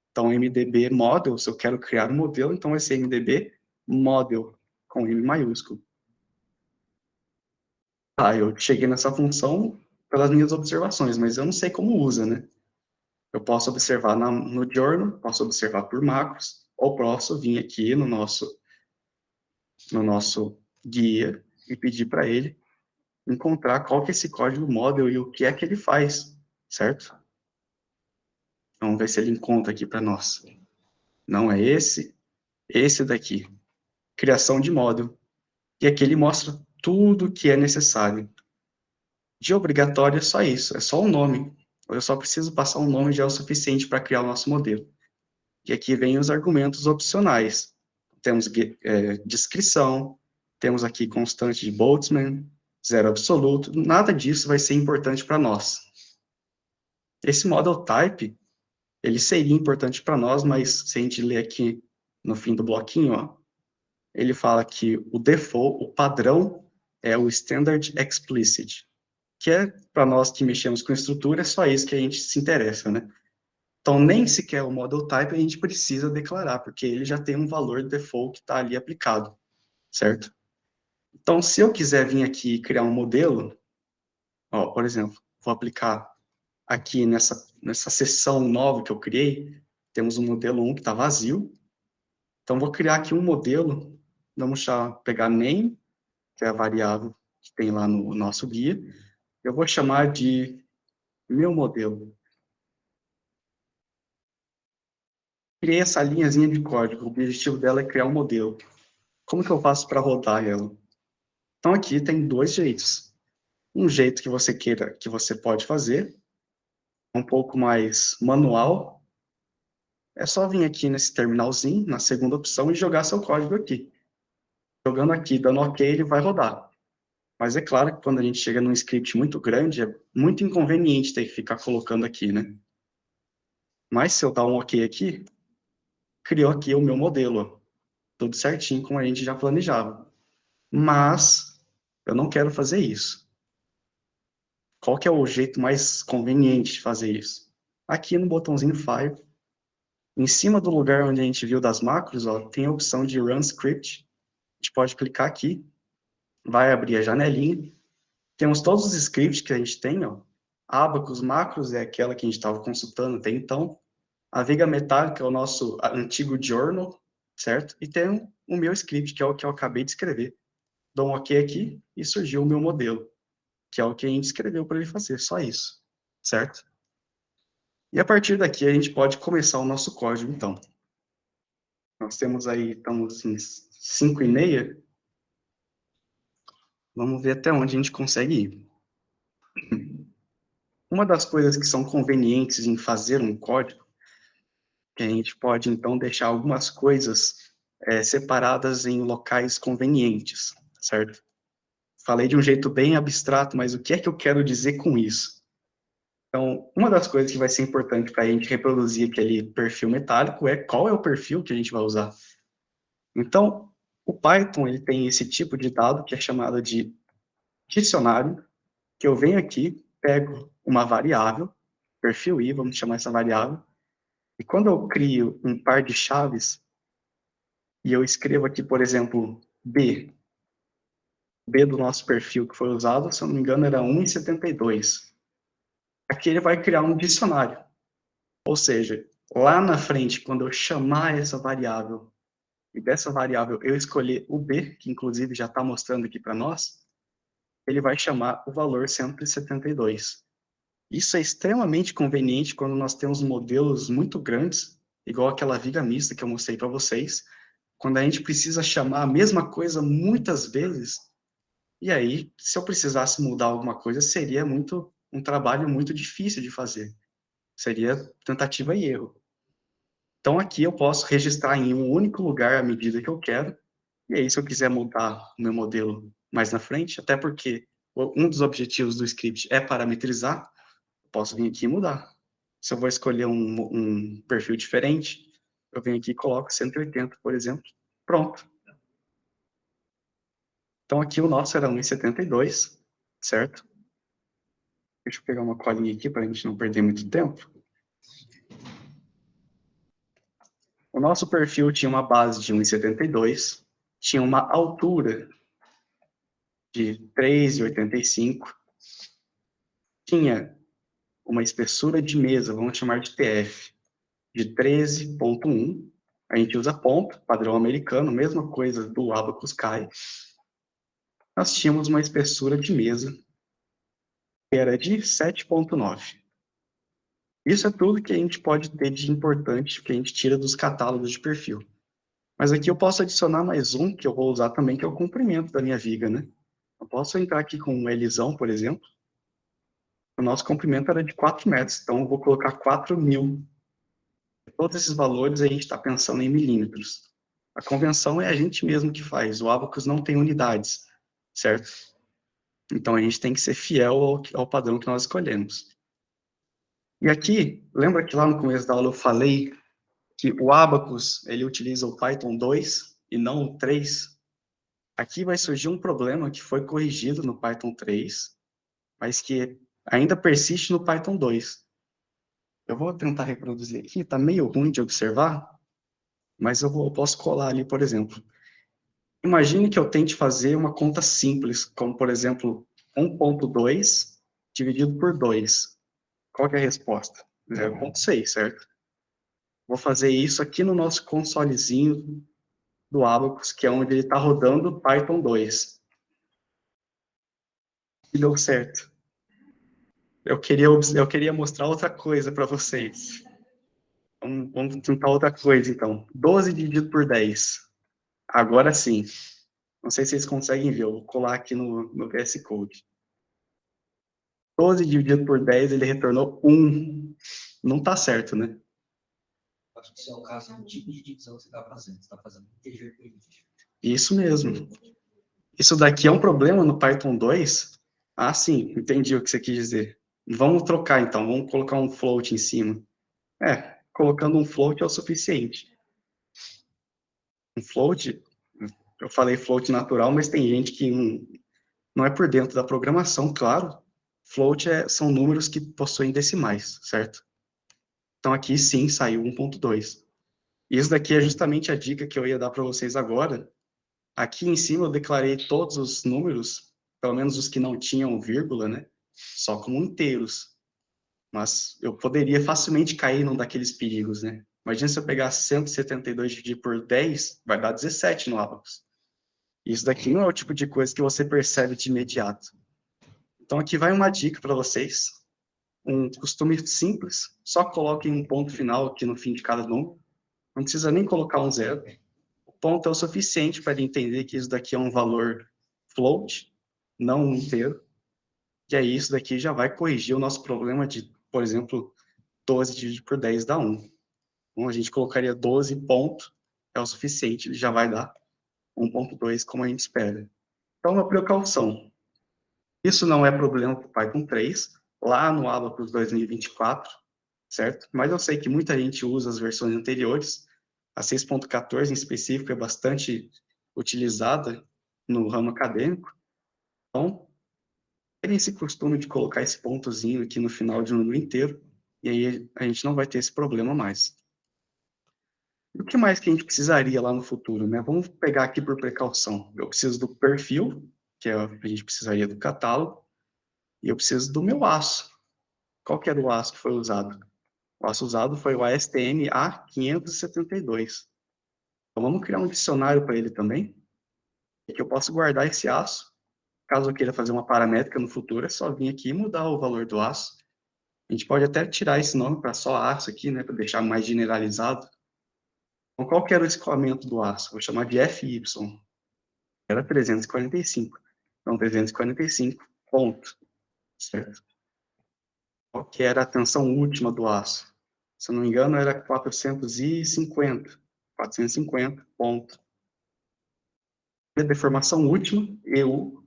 Então, MDB model, se eu quero criar um modelo, então vai ser MDB model, com M maiúsculo. Eu cheguei nessa função pelas minhas observações, mas eu não sei como usa, né? Eu posso observar no journal, posso observar por macros, ou posso vir aqui no nosso guia e pedir para ele encontrar qual que é esse código model e o que é que ele faz, certo? Vamos ver se ele encontra aqui para nós. Não é esse daqui. Criação de model. E aqui ele mostra tudo o que é necessário. De obrigatório é só isso, é só um nome. Eu só preciso passar um nome já é o suficiente para criar o nosso modelo. E aqui vem os argumentos opcionais. Temos descrição, temos aqui constante de Boltzmann, zero absoluto, nada disso vai ser importante para nós. Esse model type, ele seria importante para nós, mas se a gente ler aqui no fim do bloquinho, ó, ele fala que o default, o padrão, é o standard explicit, que é, para nós que mexemos com estrutura, é só isso que a gente se interessa, né? Então, nem sequer o model type a gente precisa declarar, porque ele já tem um valor default que está ali aplicado, certo? Então, se eu quiser vir aqui e criar um modelo, ó, por exemplo, vou aplicar aqui nessa seção nova que eu criei, temos um modelo 1 que está vazio. Então, vou criar aqui um modelo, vamos pegar name, que é a variável que tem lá no nosso guia. Eu vou chamar de meu modelo. Criei essa linhazinha de código, o objetivo dela é criar um modelo. Como que eu faço para rodar ela? Então, aqui tem dois jeitos. Um jeito que você queira, que você pode fazer, um pouco mais manual, é só vir aqui nesse terminalzinho, na segunda opção, e jogar seu código aqui. Jogando aqui, dando OK, ele vai rodar. Mas é claro que quando a gente chega num script muito grande, é muito inconveniente ter que ficar colocando aqui, né? Mas se eu dar um OK aqui, criou aqui o meu modelo, ó, tudo certinho, como a gente já planejava. Mas eu não quero fazer isso. Qual que é o jeito mais conveniente de fazer isso? Aqui no botãozinho File, Em cima do lugar onde a gente viu das macros, ó, tem a opção de Run Script. A gente pode clicar aqui, vai abrir a janelinha. Temos todos os scripts que a gente tem, ó. Abacus Macros é aquela que a gente estava consultando até então. A Viga Metálica é o nosso antigo journal, certo? E tem o meu script, que é o que eu acabei de escrever. Dou um OK aqui e surgiu o meu modelo, que é o que a gente escreveu para ele fazer, só isso, certo? E a partir daqui a gente pode começar o nosso código, então. Nós temos aí, estamos em 5:30. Vamos ver até onde a gente consegue ir. Uma das coisas que são convenientes em fazer um código, que a gente pode, então, deixar algumas coisas separadas em locais convenientes, certo? Falei de um jeito bem abstrato, mas o que é que eu quero dizer com isso? Então, uma das coisas que vai ser importante para a gente reproduzir aquele perfil metálico é qual é o perfil que a gente vai usar. Então, o Python ele tem esse tipo de dado que é chamado de dicionário, que eu venho aqui, pego uma variável, perfil i, vamos chamar essa variável, e quando eu crio um par de chaves, e eu escrevo aqui, por exemplo, B do nosso perfil que foi usado, se eu não me engano, era 1,72. Aqui ele vai criar um dicionário. Ou seja, lá na frente, quando eu chamar essa variável, e dessa variável eu escolher o B, que inclusive já está mostrando aqui para nós, ele vai chamar o valor 172. Isso é extremamente conveniente quando nós temos modelos muito grandes, igual aquela viga mista que eu mostrei para vocês, quando a gente precisa chamar a mesma coisa muitas vezes, e aí, se eu precisasse mudar alguma coisa, seria um trabalho muito difícil de fazer. Seria tentativa e erro. Então, aqui eu posso registrar em um único lugar a medida que eu quero, e aí, se eu quiser mudar o meu modelo mais na frente, até porque um dos objetivos do script é parametrizar, posso vir aqui e mudar. Se eu vou escolher um perfil diferente, eu venho aqui e coloco 180, por exemplo. Pronto. Então, aqui o nosso era 1,72, certo? Deixa eu pegar uma colinha aqui para a gente não perder muito tempo. O nosso perfil tinha uma base de 1,72, tinha uma altura de 3,85, tinha uma espessura de mesa, vamos chamar de TF, de 13,1. A gente usa ponto, padrão americano, mesma coisa do Abacus Kai. Nós tínhamos uma espessura de mesa que era de 7,9. Isso é tudo que a gente pode ter de importante que a gente tira dos catálogos de perfil. Mas aqui eu posso adicionar mais um que eu vou usar também, que é o comprimento da minha viga, né? Eu posso entrar aqui com um Lzão, por exemplo. O nosso comprimento era de 4 metros, então eu vou colocar 4.000. Todos esses valores a gente está pensando em milímetros. A convenção é a gente mesmo que faz, o Abacus não tem unidades, certo? Então a gente tem que ser fiel ao padrão que nós escolhemos. E aqui, lembra que lá no começo da aula eu falei que o Abacus, ele utiliza o Python 2 e não o 3? Aqui vai surgir um problema que foi corrigido no Python 3, mas que ainda persiste no Python 2. Eu vou tentar reproduzir aqui, está meio ruim de observar, mas eu posso colar ali, por exemplo. Imagine que eu tente fazer uma conta simples, como, por exemplo, 1,2 dividido por 2. Qual que é a resposta? 0,6, certo? Vou fazer isso aqui no nosso consolezinho do Abacus, que é onde ele está rodando Python 2. E deu certo. Eu queria mostrar outra coisa para vocês. Vamos tentar outra coisa, então. 12 dividido por 10. Agora sim. Não sei se vocês conseguem ver, eu vou colar aqui no VS Code. 12 dividido por 10, ele retornou 1. Não está certo, né? Acho que isso é o caso do tipo de divisão que você está fazendo. Você está fazendo integer por integer. Isso mesmo. Isso daqui é um problema no Python 2? Ah, sim, entendi o que você quis dizer. Vamos trocar, então. Vamos colocar um float em cima. Colocando um float é o suficiente. Um float, eu falei float natural, mas tem gente que não é por dentro da programação, claro. Float são números que possuem decimais, certo? Então aqui sim saiu 1,2. Isso daqui é justamente a dica que eu ia dar para vocês agora. Aqui em cima eu declarei todos os números, pelo menos os que não tinham vírgula, né? Só como inteiros. Mas eu poderia facilmente cair num daqueles perigos, né? Imagina se eu pegar 172 e dividir por 10, vai dar 17 no Abacus. Isso daqui não é o tipo de coisa que você percebe de imediato. Então aqui vai uma dica para vocês. Um costume simples, só coloquem um ponto final aqui no fim de cada número. Não precisa nem colocar um zero. O ponto é o suficiente para ele entender que isso daqui é um valor float, não um inteiro. E aí isso daqui já vai corrigir o nosso problema de, por exemplo, 12 dividido por 10 dá 1. Então a gente colocaria 12 ponto, é o suficiente, ele já vai dar 1.2 como a gente espera. Então uma precaução. Isso não é problema para o Python 3, lá no Abacus 2024, certo? Mas eu sei que muita gente usa as versões anteriores. A 6.14 em específico é bastante utilizada no ramo acadêmico. Então, tem esse costume de colocar esse pontozinho aqui no final de um número inteiro, e aí a gente não vai ter esse problema mais. E o que mais que a gente precisaria lá no futuro, né? Vamos pegar aqui por precaução. Eu preciso do perfil, que a gente precisaria do catálogo, e eu preciso do meu aço. Qual que era o aço que foi usado? O aço usado foi o ASTM A572. Então vamos criar um dicionário para ele também, e que eu posso guardar esse aço. Caso eu queira fazer uma paramétrica no futuro, é só vir aqui e mudar o valor do aço. A gente pode até tirar esse nome para só aço aqui, né, para deixar mais generalizado. Então, qual que era o escoamento do aço? Vou chamar de FY. Era 345. Então, 345 ponto, certo? Qual que era a tensão última do aço? Se eu não me engano, era 450. 450 ponto. A deformação última, EU,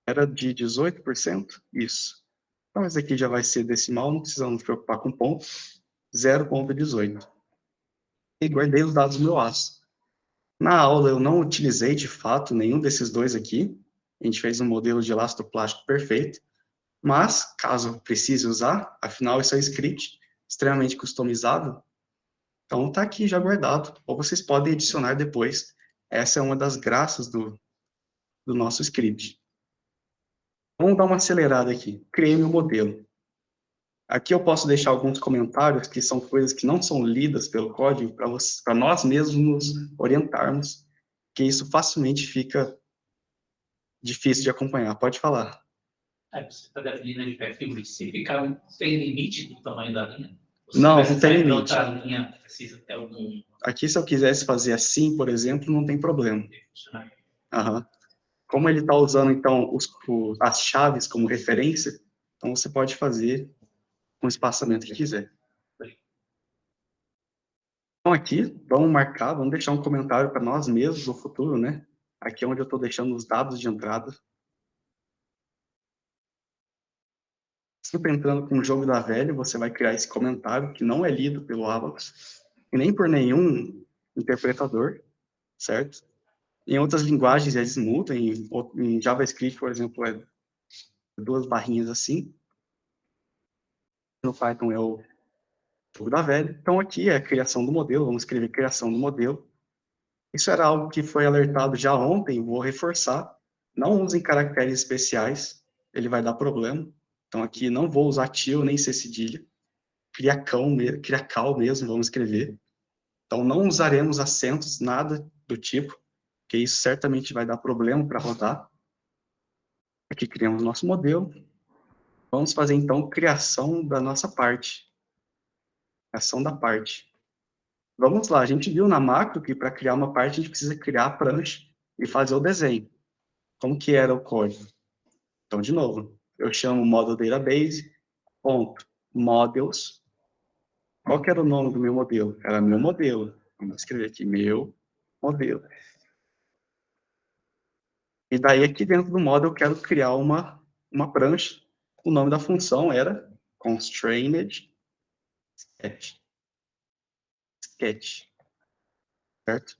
era de 18%? Isso. Então, esse aqui já vai ser decimal, não precisamos nos preocupar com ponto. 0,18. E guardei os dados do meu aço. Na aula, eu não utilizei, de fato, nenhum desses dois aqui. A gente fez um modelo de elastoplástico perfeito. Mas, caso precise usar, afinal, isso é um script extremamente customizado. Então, está aqui já guardado. Ou vocês podem adicionar depois. Essa é uma das graças do nosso script. Vamos dar uma acelerada aqui. Criei meu modelo. Aqui eu posso deixar alguns comentários que são coisas que não são lidas pelo código para nós mesmos nos orientarmos, que isso facilmente fica difícil de acompanhar. Pode falar. Você está definindo de perfil específica, não tem limite do tamanho da linha? Não tem limite. Outra linha precisa ter algum... Aqui, se eu quisesse fazer assim, por exemplo, não tem problema. Uhum. Como ele está usando, então, as chaves como referência, então você pode fazer com o espaçamento que quiser. Então, aqui, vamos deixar um comentário para nós mesmos no futuro, né? Aqui é onde eu estou deixando os dados de entrada. Sempre entrando com o jogo da velha, você vai criar esse comentário que não é lido pelo Abacus, e nem por nenhum interpretador, certo? Em outras linguagens, eles mudam. Em JavaScript, por exemplo, é 2 barrinhas assim. No Python é o jogo da velha. Então, aqui é a criação do modelo. Vamos escrever criação do modelo. Isso era algo que foi alertado já ontem. Vou reforçar. Não usem caracteres especiais. Ele vai dar problema. Então, aqui não vou usar tio nem C cedilha. Cria cal mesmo, vamos escrever. Então, não usaremos acentos, nada do tipo, porque isso certamente vai dar problema para rodar. Aqui criamos nosso modelo. Vamos fazer, então, criação da nossa parte. Criação da parte. Vamos lá, a gente viu na macro que para criar uma parte a gente precisa criar a prancha e fazer o desenho. Como que era o código? Então, de novo, eu chamo model database, ponto, models. Qual que era o nome do meu modelo? Era meu modelo. Vamos escrever aqui, meu modelo. E daí, aqui dentro do model, eu quero criar uma prancha. O nome da função era constrained sketch. Certo?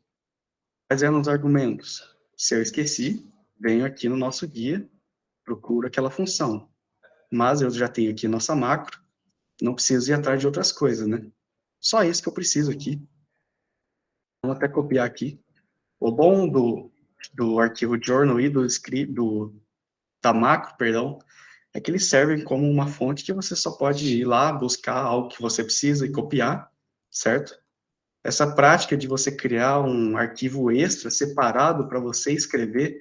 Fazendo os argumentos. Se eu esqueci, venho aqui no nosso guia, procuro aquela função. Mas eu já tenho aqui nossa macro, não preciso ir atrás de outras coisas, né? Só isso que eu preciso aqui. Vamos até copiar aqui. O bom do arquivo journal e do script, da macro, perdão, é que eles servem como uma fonte que você só pode ir lá buscar algo que você precisa e copiar, certo? Essa prática de você criar um arquivo extra separado para você escrever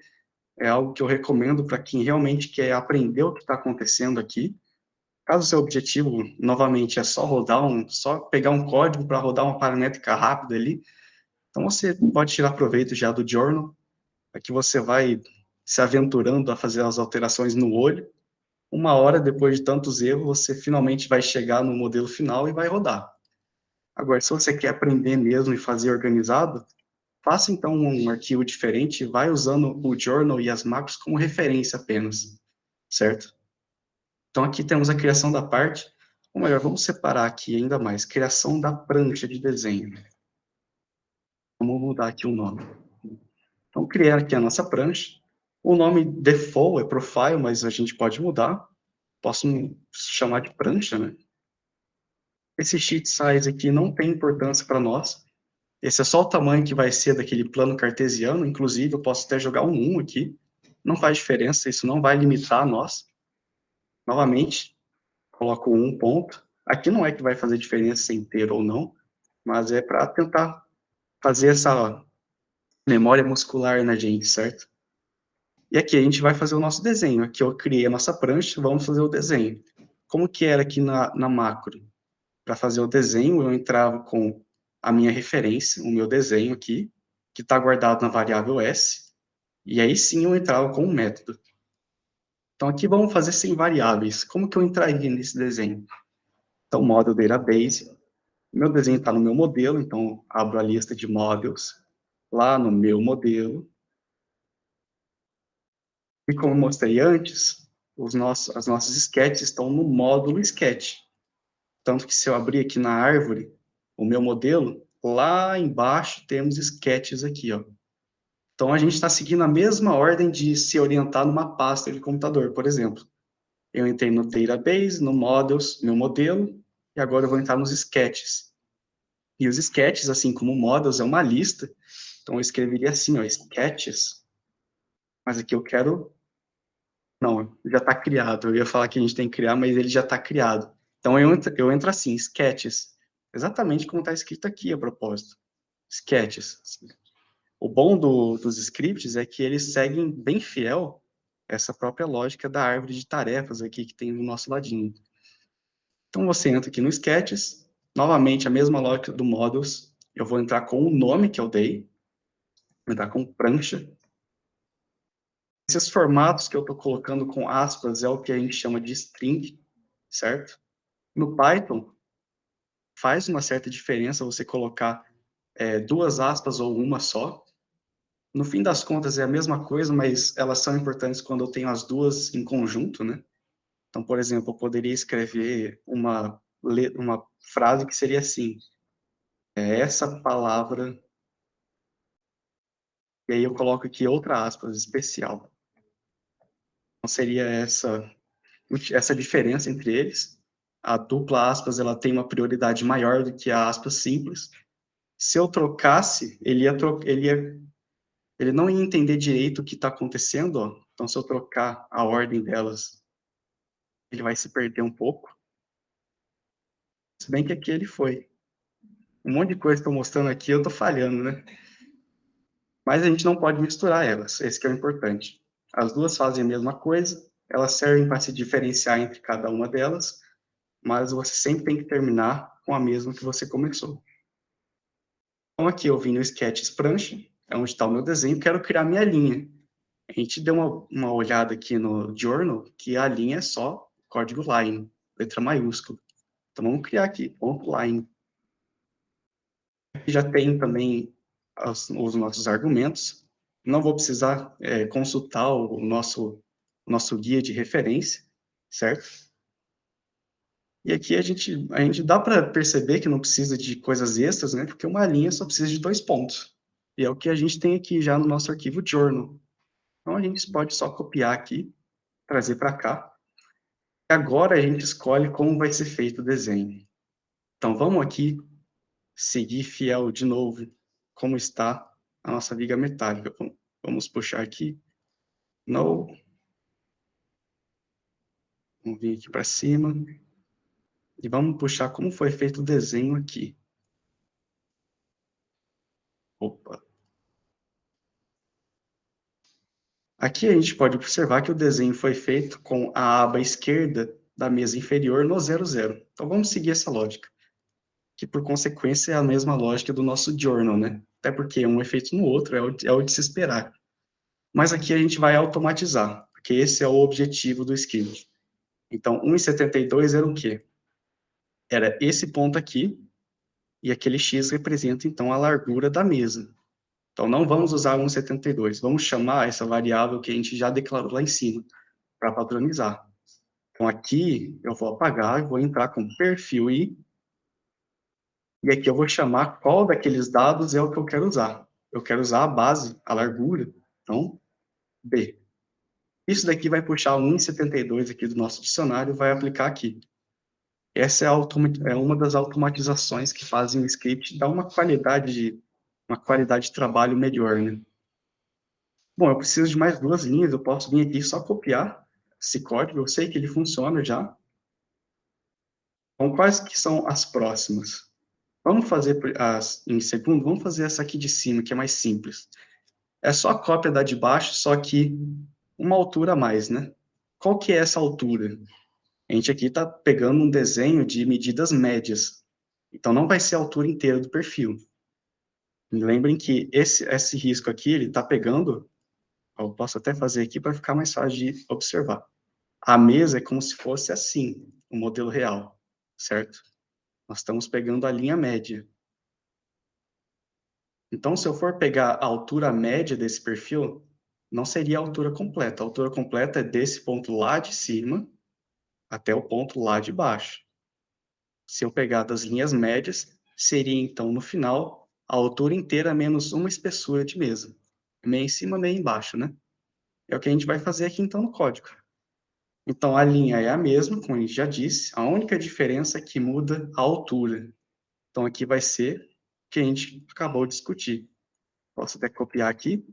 é algo que eu recomendo para quem realmente quer aprender o que está acontecendo aqui. Caso o seu objetivo, novamente, é só pegar um código para rodar uma paramétrica rápida ali, então você pode tirar proveito já do journal. Aqui você vai se aventurando a fazer as alterações no olho. Uma hora depois de tantos erros, você finalmente vai chegar no modelo final e vai rodar. Agora, se você quer aprender mesmo e fazer organizado, faça então um arquivo diferente e vai usando o journal e as macros como referência apenas, certo? Então aqui temos a criação da parte, ou melhor, vamos separar aqui ainda mais, criação da prancha de desenho. Vamos mudar aqui o nome. Então, criar aqui a nossa prancha. O nome default é profile, mas a gente pode mudar. Posso chamar de prancha, né? Esse sheet size aqui não tem importância para nós. Esse é só o tamanho que vai ser daquele plano cartesiano. Inclusive, eu posso até jogar um 1 aqui. Não faz diferença, isso não vai limitar nós. Novamente, coloco um ponto. Aqui não é que vai fazer diferença sem ter ou não, mas é para tentar fazer essa memória muscular na gente, certo? E aqui a gente vai fazer o nosso desenho. Aqui eu criei a nossa prancha, vamos fazer o desenho. Como que era aqui na macro? Para fazer o desenho, eu entrava com a minha referência, o meu desenho aqui, que está guardado na variável S, e aí sim eu entrava com um método. Então aqui vamos fazer sem variáveis. Como que eu entraria nesse desenho? Então, model database, meu desenho está no meu modelo, então abro a lista de models lá no meu modelo. E como eu mostrei antes, as nossas sketches estão no módulo sketch. Tanto que se eu abrir aqui na árvore o meu modelo, lá embaixo temos sketches aqui, ó. Então a gente está seguindo a mesma ordem de se orientar numa pasta de computador, por exemplo. Eu entrei no database, no models, meu modelo, e agora eu vou entrar nos sketches. E os sketches, assim como models, é uma lista. Então eu escreveria assim, ó, sketches. Mas aqui eu quero. Não, já está criado. Eu ia falar que a gente tem que criar, mas ele já está criado. Então eu entro assim, sketches. Exatamente como está escrito aqui a propósito. Sketches. O bom dos scripts é que eles seguem bem fiel essa própria lógica da árvore de tarefas aqui que tem no nosso ladinho. Então você entra aqui no sketches, novamente a mesma lógica do models, eu vou entrar com o nome que eu dei, vou entrar com prancha. Esses formatos que eu estou colocando com aspas é o que a gente chama de string, certo? No Python, faz uma certa diferença você colocar duas aspas ou uma só. No fim das contas é a mesma coisa, mas elas são importantes quando eu tenho as duas em conjunto, né? Então, por exemplo, eu poderia escrever uma frase que seria assim, essa palavra, e aí eu coloco aqui outra aspas, especial. Então, seria essa diferença entre eles. A dupla aspas, ela tem uma prioridade maior do que a aspas simples. Se eu trocasse, ele não ia entender direito o que está acontecendo, ó. Então, se eu trocar a ordem delas, ele vai se perder um pouco. Se bem que aqui ele foi. Um monte de coisa que estou mostrando aqui, eu estou falhando, né? Mas a gente não pode misturar elas, esse que é o importante. As duas fazem a mesma coisa, elas servem para se diferenciar entre cada uma delas, mas você sempre tem que terminar com a mesma que você começou. Então aqui eu vim no Sketches Prancha, é onde está o meu desenho, quero criar minha linha. A gente deu uma olhada aqui no Journal, que a linha é só código line, letra maiúscula. Então vamos criar aqui, ponto line. Aqui já tem também os nossos argumentos. Não vou precisar consultar o nosso guia de referência, certo? E aqui a gente dá para perceber que não precisa de coisas extras, né? Porque uma linha só precisa de 2 pontos. E é o que a gente tem aqui já no nosso arquivo journal. Então a gente pode só copiar aqui, trazer para cá. E agora a gente escolhe como vai ser feito o desenho. Então vamos aqui seguir fiel de novo como está a nossa viga metálica. Vamos puxar aqui. No. Vamos vir aqui para cima. E vamos puxar como foi feito o desenho aqui. Opa. Aqui a gente pode observar que o desenho foi feito com a aba esquerda da mesa inferior no 00. Então vamos seguir essa lógica, que por consequência é a mesma lógica do nosso journal, né? Até porque um é feito no outro, é o de se esperar. Mas aqui a gente vai automatizar, porque esse é o objetivo do script. Então, 1,72 era o quê? Era esse ponto aqui, e aquele x representa, então, a largura da mesa. Então, não vamos usar 1,72, vamos chamar essa variável que a gente já declarou lá em cima, para padronizar. Então, aqui eu vou apagar e vou entrar com perfil i, e aqui eu vou chamar qual daqueles dados é o que eu quero usar. Eu quero usar a base, a largura, então, b. Isso daqui vai puxar o 1,72 aqui do nosso dicionário e vai aplicar aqui. Essa é uma das automatizações que fazem o script dar uma qualidade de trabalho melhor, né? Bom, eu preciso de mais 2 linhas, eu posso vir aqui e só copiar esse código, eu sei que ele funciona já. Então, quais que são as próximas? Vamos fazer em segundo, vamos fazer essa aqui de cima, que é mais simples. É só a cópia da de baixo, só que uma altura a mais, né? Qual que é essa altura? A gente aqui está pegando um desenho de medidas médias. Então, não vai ser a altura inteira do perfil. Lembrem que esse risco aqui, ele está pegando, eu posso até fazer aqui para ficar mais fácil de observar. A mesa é como se fosse assim, o modelo real, certo? Nós estamos pegando a linha média. Então, se eu for pegar a altura média desse perfil, não seria a altura completa. A altura completa é desse ponto lá de cima até o ponto lá de baixo. Se eu pegar das linhas médias, seria então no final a altura inteira menos uma espessura de mesa. Meio em cima, meio embaixo, né? É o que a gente vai fazer aqui então no código. Então a linha é a mesma, como a gente já disse, a única diferença é que muda a altura. Então aqui vai ser o que a gente acabou de discutir. Posso até copiar aqui,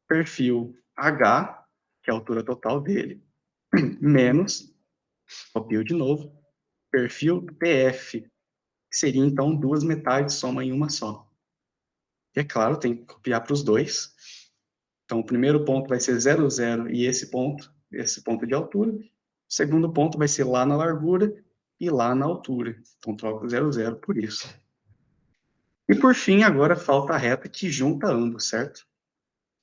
perfil H, que é a altura total dele, menos, copio de novo, perfil PF, que seria então 2 metades soma em uma só. E é claro, tem que copiar para os dois. Então, o primeiro ponto vai ser 0, 0 e esse ponto de altura. O segundo ponto vai ser lá na largura e lá na altura. Então, troco 0, 0 por isso. E por fim, agora falta a reta que junta ambos, certo?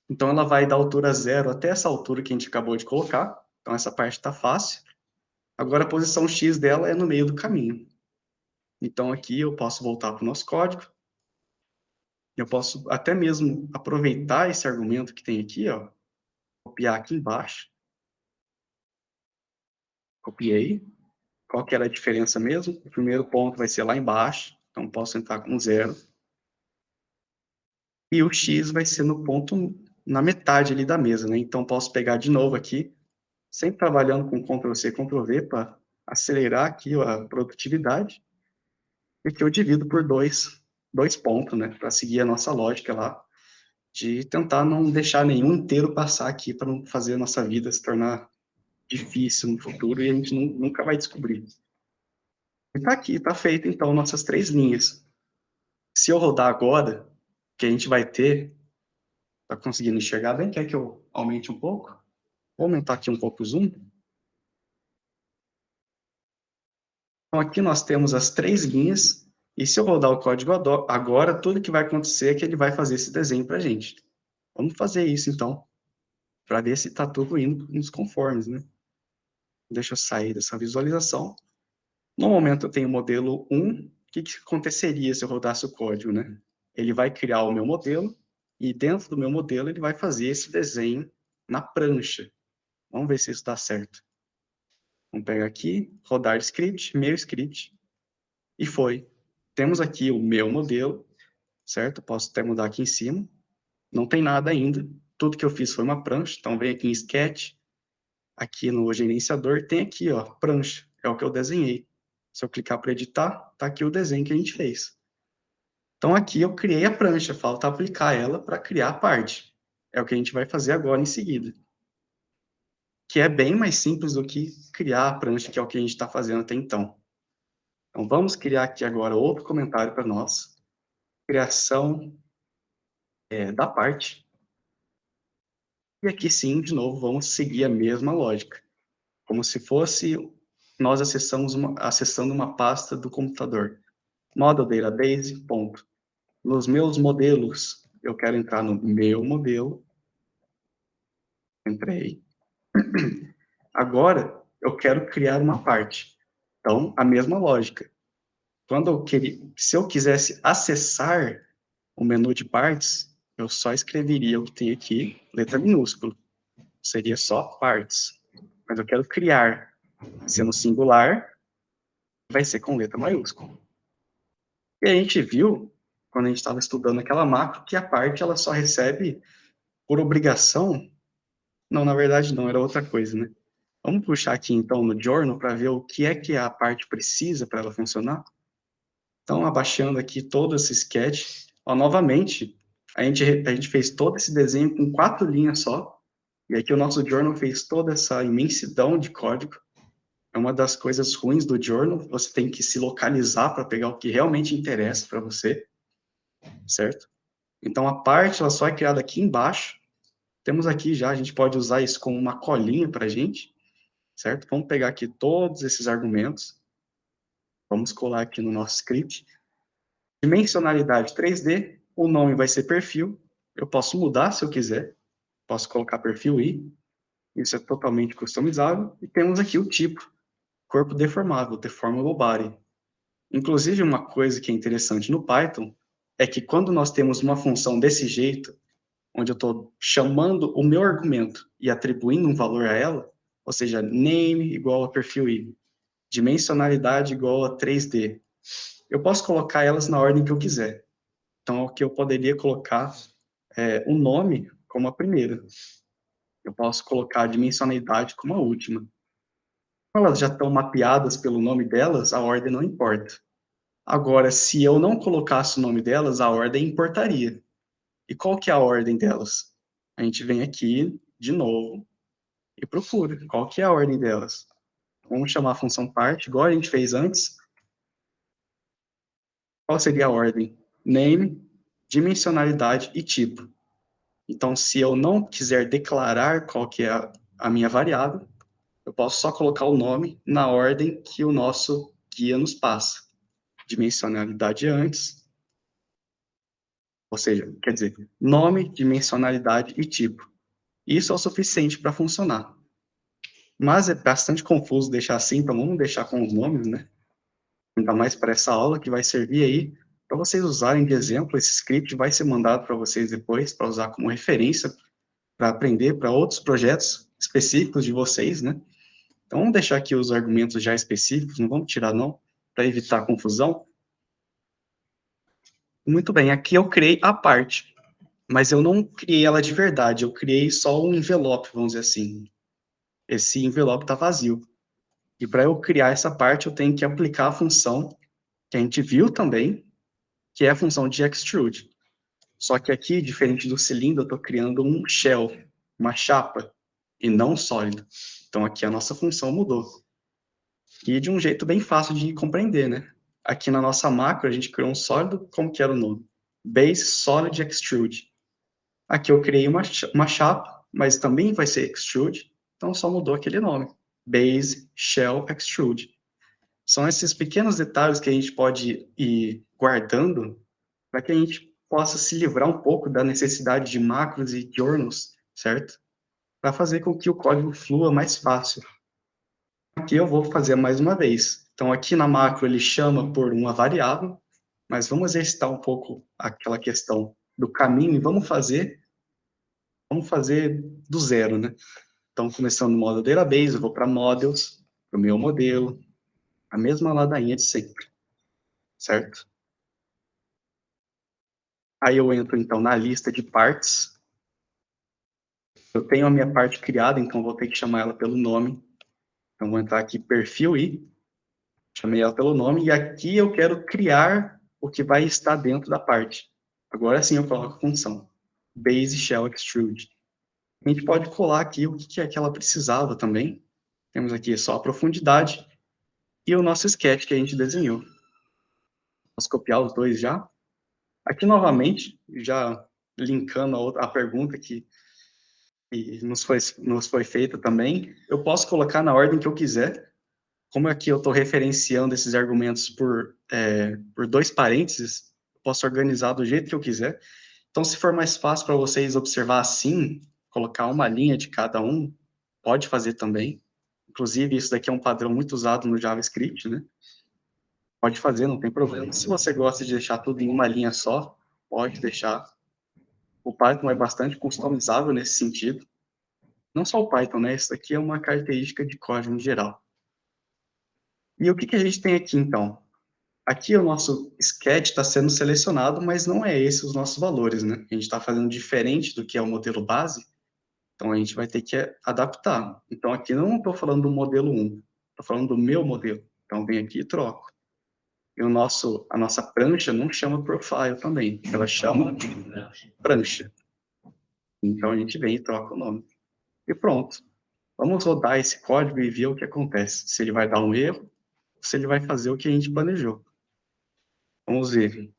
Então, ela vai da altura 0 até essa altura que a gente acabou de colocar. Então, essa parte está fácil. Agora, a posição x dela é no meio do caminho. Então, aqui eu posso voltar para o nosso código. Eu posso até mesmo aproveitar esse argumento que tem aqui, ó, copiar aqui embaixo. Copiei. Qual que era a diferença mesmo? O primeiro ponto vai ser lá embaixo, então posso entrar com 0. E o x vai ser no ponto, na metade ali da mesa, né? Então posso pegar de novo aqui, sempre trabalhando com Ctrl+C, Ctrl+V para acelerar aqui a produtividade. E que eu divido por dois pontos, né? Para seguir a nossa lógica lá, de tentar não deixar nenhum inteiro passar aqui para não fazer a nossa vida se tornar difícil no futuro e a gente nunca vai descobrir. E tá aqui, tá feito então nossas 3 linhas. Se eu rodar agora, que a gente vai ter, tá conseguindo enxergar bem? Quer que eu aumente um pouco? Vou aumentar aqui um pouco o zoom. Então aqui nós temos as 3 linhas, e se eu rodar o código agora, tudo que vai acontecer é que ele vai fazer esse desenho pra gente. Vamos fazer isso então, para ver se tá tudo indo nos conformes, né? Deixa eu sair dessa visualização. No momento eu tenho o modelo 1, o que aconteceria se eu rodasse o código, né? Ele vai criar o meu modelo, e dentro do meu modelo ele vai fazer esse desenho na prancha. Vamos ver se isso dá certo. Vamos pegar aqui, rodar script, meu script, e foi. Temos aqui o meu modelo, certo? Posso até mudar aqui em cima. Não tem nada ainda. Tudo que eu fiz foi uma prancha, então vem aqui em Sketch, aqui no gerenciador, tem aqui, ó, prancha, é o que eu desenhei. Se eu clicar para editar, tá aqui o desenho que a gente fez. Então, aqui eu criei a prancha, falta aplicar ela para criar a parte. É o que a gente vai fazer agora em seguida. Que é bem mais simples do que criar a prancha, que é o que a gente está fazendo até então. Então, vamos criar aqui agora outro comentário para nós. Criação da parte. E aqui sim, de novo, vamos seguir a mesma lógica. Como se fosse nós acessando uma pasta do computador. Model Database, ponto. Nos meus modelos, eu quero entrar no meu modelo. Entrei. Agora, eu quero criar uma parte. Então, a mesma lógica. Se eu quisesse acessar o menu de partes, eu só escreveria o que tem aqui, letra minúscula. Seria só partes. Mas eu quero criar, sendo singular, vai ser com letra maiúscula. E a gente viu, quando a gente estava estudando aquela macro, que a parte ela só recebe por obrigação. Não, na verdade não, era outra coisa, né? Vamos puxar aqui então no journal para ver o que é que a parte precisa para ela funcionar. Então, abaixando aqui todo esse sketch, ó, novamente, a gente fez todo esse desenho com 4 linhas só, e aqui o nosso journal fez toda essa imensidão de código. É uma das coisas ruins do journal, você tem que se localizar para pegar o que realmente interessa para você, certo? Então, a parte, ela só é criada aqui embaixo. Temos aqui já, a gente pode usar isso como uma colinha para a gente, certo? Vamos pegar aqui todos esses argumentos, vamos colar aqui no nosso script. Dimensionalidade 3D, o nome vai ser perfil, eu posso mudar se eu quiser, posso colocar perfil I, isso é totalmente customizável, e temos aqui o tipo, corpo deformável, deformable body. Inclusive, uma coisa que é interessante no Python é que quando nós temos uma função desse jeito, onde eu estou chamando o meu argumento e atribuindo um valor a ela, ou seja, name igual a perfil I, dimensionalidade igual a 3D, eu posso colocar elas na ordem que eu quiser. Então, aqui eu poderia colocar o nome como a primeira. Eu posso colocar a dimensionalidade como a última. Como elas já estão mapeadas pelo nome delas, a ordem não importa. Agora, se eu não colocasse o nome delas, a ordem importaria. E qual que é a ordem delas? A gente vem aqui, de novo, e procura. Qual que é a ordem delas? Vamos chamar a função part, igual a gente fez antes. Qual seria a ordem? Name, dimensionalidade e tipo. Então, se eu não quiser declarar qual que é a minha variável, eu posso só colocar o nome na ordem que o nosso guia nos passa. Dimensionalidade antes, ou seja, quer dizer, nome, dimensionalidade e tipo. Isso é o suficiente para funcionar. Mas é bastante confuso deixar assim, então vamos deixar com os nomes, né? Ainda mais para essa aula que vai servir aí para vocês usarem de exemplo. Esse script vai ser mandado para vocês depois, para usar como referência, para aprender para outros projetos específicos de vocês, né? Então vamos deixar aqui os argumentos já específicos, não vamos tirar não, para evitar confusão. Muito bem, aqui eu criei a parte, mas eu não criei ela de verdade, eu criei só um envelope, vamos dizer assim. Esse envelope está vazio. E para eu criar essa parte, eu tenho que aplicar a função que a gente viu também, que é a função de extrude. Só que aqui, diferente do cilindro, eu estou criando um shell, uma chapa, e não um sólido. Então aqui a nossa função mudou. E de um jeito bem fácil de compreender, né? Aqui na nossa macro, a gente criou um sólido, como que era o nome? Base Solid Extrude. Aqui eu criei uma chapa, mas também vai ser extrude, então só mudou aquele nome. Base Shell Extrude. São esses pequenos detalhes que a gente pode ir guardando para que a gente possa se livrar um pouco da necessidade de macros e journals, certo? Para fazer com que o código flua mais fácil. Aqui eu vou fazer mais uma vez. Então, aqui na macro ele chama por uma variável, mas vamos exercitar um pouco aquela questão do caminho e vamos fazer do zero, né? Então, começando no model database, eu vou para models, para o meu modelo, a mesma ladainha de sempre, certo? Aí eu entro, então, na lista de partes. Eu tenho a minha parte criada, então vou ter que chamar ela pelo nome. Então, vou entrar aqui, perfil I, chamei ela pelo nome, e aqui eu quero criar o que vai estar dentro da parte. Agora sim eu coloco a função. Base Shell Extrude. A gente pode colar aqui o que é que ela precisava também. Temos aqui só a profundidade e o nosso sketch que a gente desenhou. Vamos copiar os dois já. Aqui novamente, já linkando a pergunta que nos foi feita também, eu posso colocar na ordem que eu quiser. Como aqui eu estou referenciando esses argumentos por dois parênteses, eu posso organizar do jeito que eu quiser. Então, se for mais fácil para vocês observar assim, colocar uma linha de cada um, pode fazer também. Inclusive, isso daqui é um padrão muito usado no JavaScript, né? Pode fazer, não tem problema. Se você gosta de deixar tudo em uma linha só, pode deixar. O Python é bastante customizável nesse sentido. Não só o Python, né? Isso daqui é uma característica de código em geral. E o que a gente tem aqui, então? Aqui o nosso sketch está sendo selecionado, mas não é esses os nossos valores, né? A gente está fazendo diferente do que é o modelo base, então a gente vai ter que adaptar. Então aqui eu não estou falando do modelo 1, estou falando do meu modelo. Então vem aqui e troco. E a nossa prancha não chama profile também, ela chama prancha. Então a gente vem e troca o nome. E pronto. Vamos rodar esse código e ver o que acontece. Se ele vai dar um erro, ou se ele vai fazer o que a gente planejou. Vamos ver.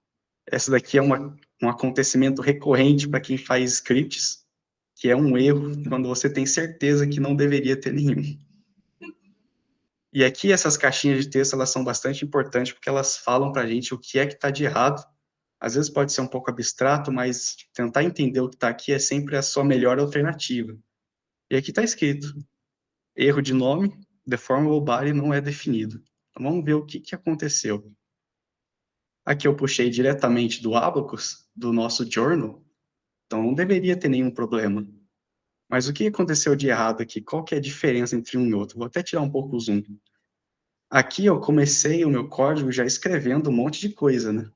Essa daqui é um acontecimento recorrente para quem faz scripts, que é um erro quando você tem certeza que não deveria ter nenhum. E aqui essas caixinhas de texto, elas são bastante importantes porque elas falam para a gente o que é que está de errado. Às vezes pode ser um pouco abstrato, mas tentar entender o que está aqui é sempre a sua melhor alternativa. E aqui está escrito, erro de nome, deformable body não é definido. Então vamos ver o que aconteceu. Aqui eu puxei diretamente do Abacus, do nosso journal, então não deveria ter nenhum problema. Mas o que aconteceu de errado aqui? Qual que é a diferença entre um e outro? Vou até tirar um pouco o zoom. Aqui eu comecei o meu código já escrevendo um monte de coisa, né?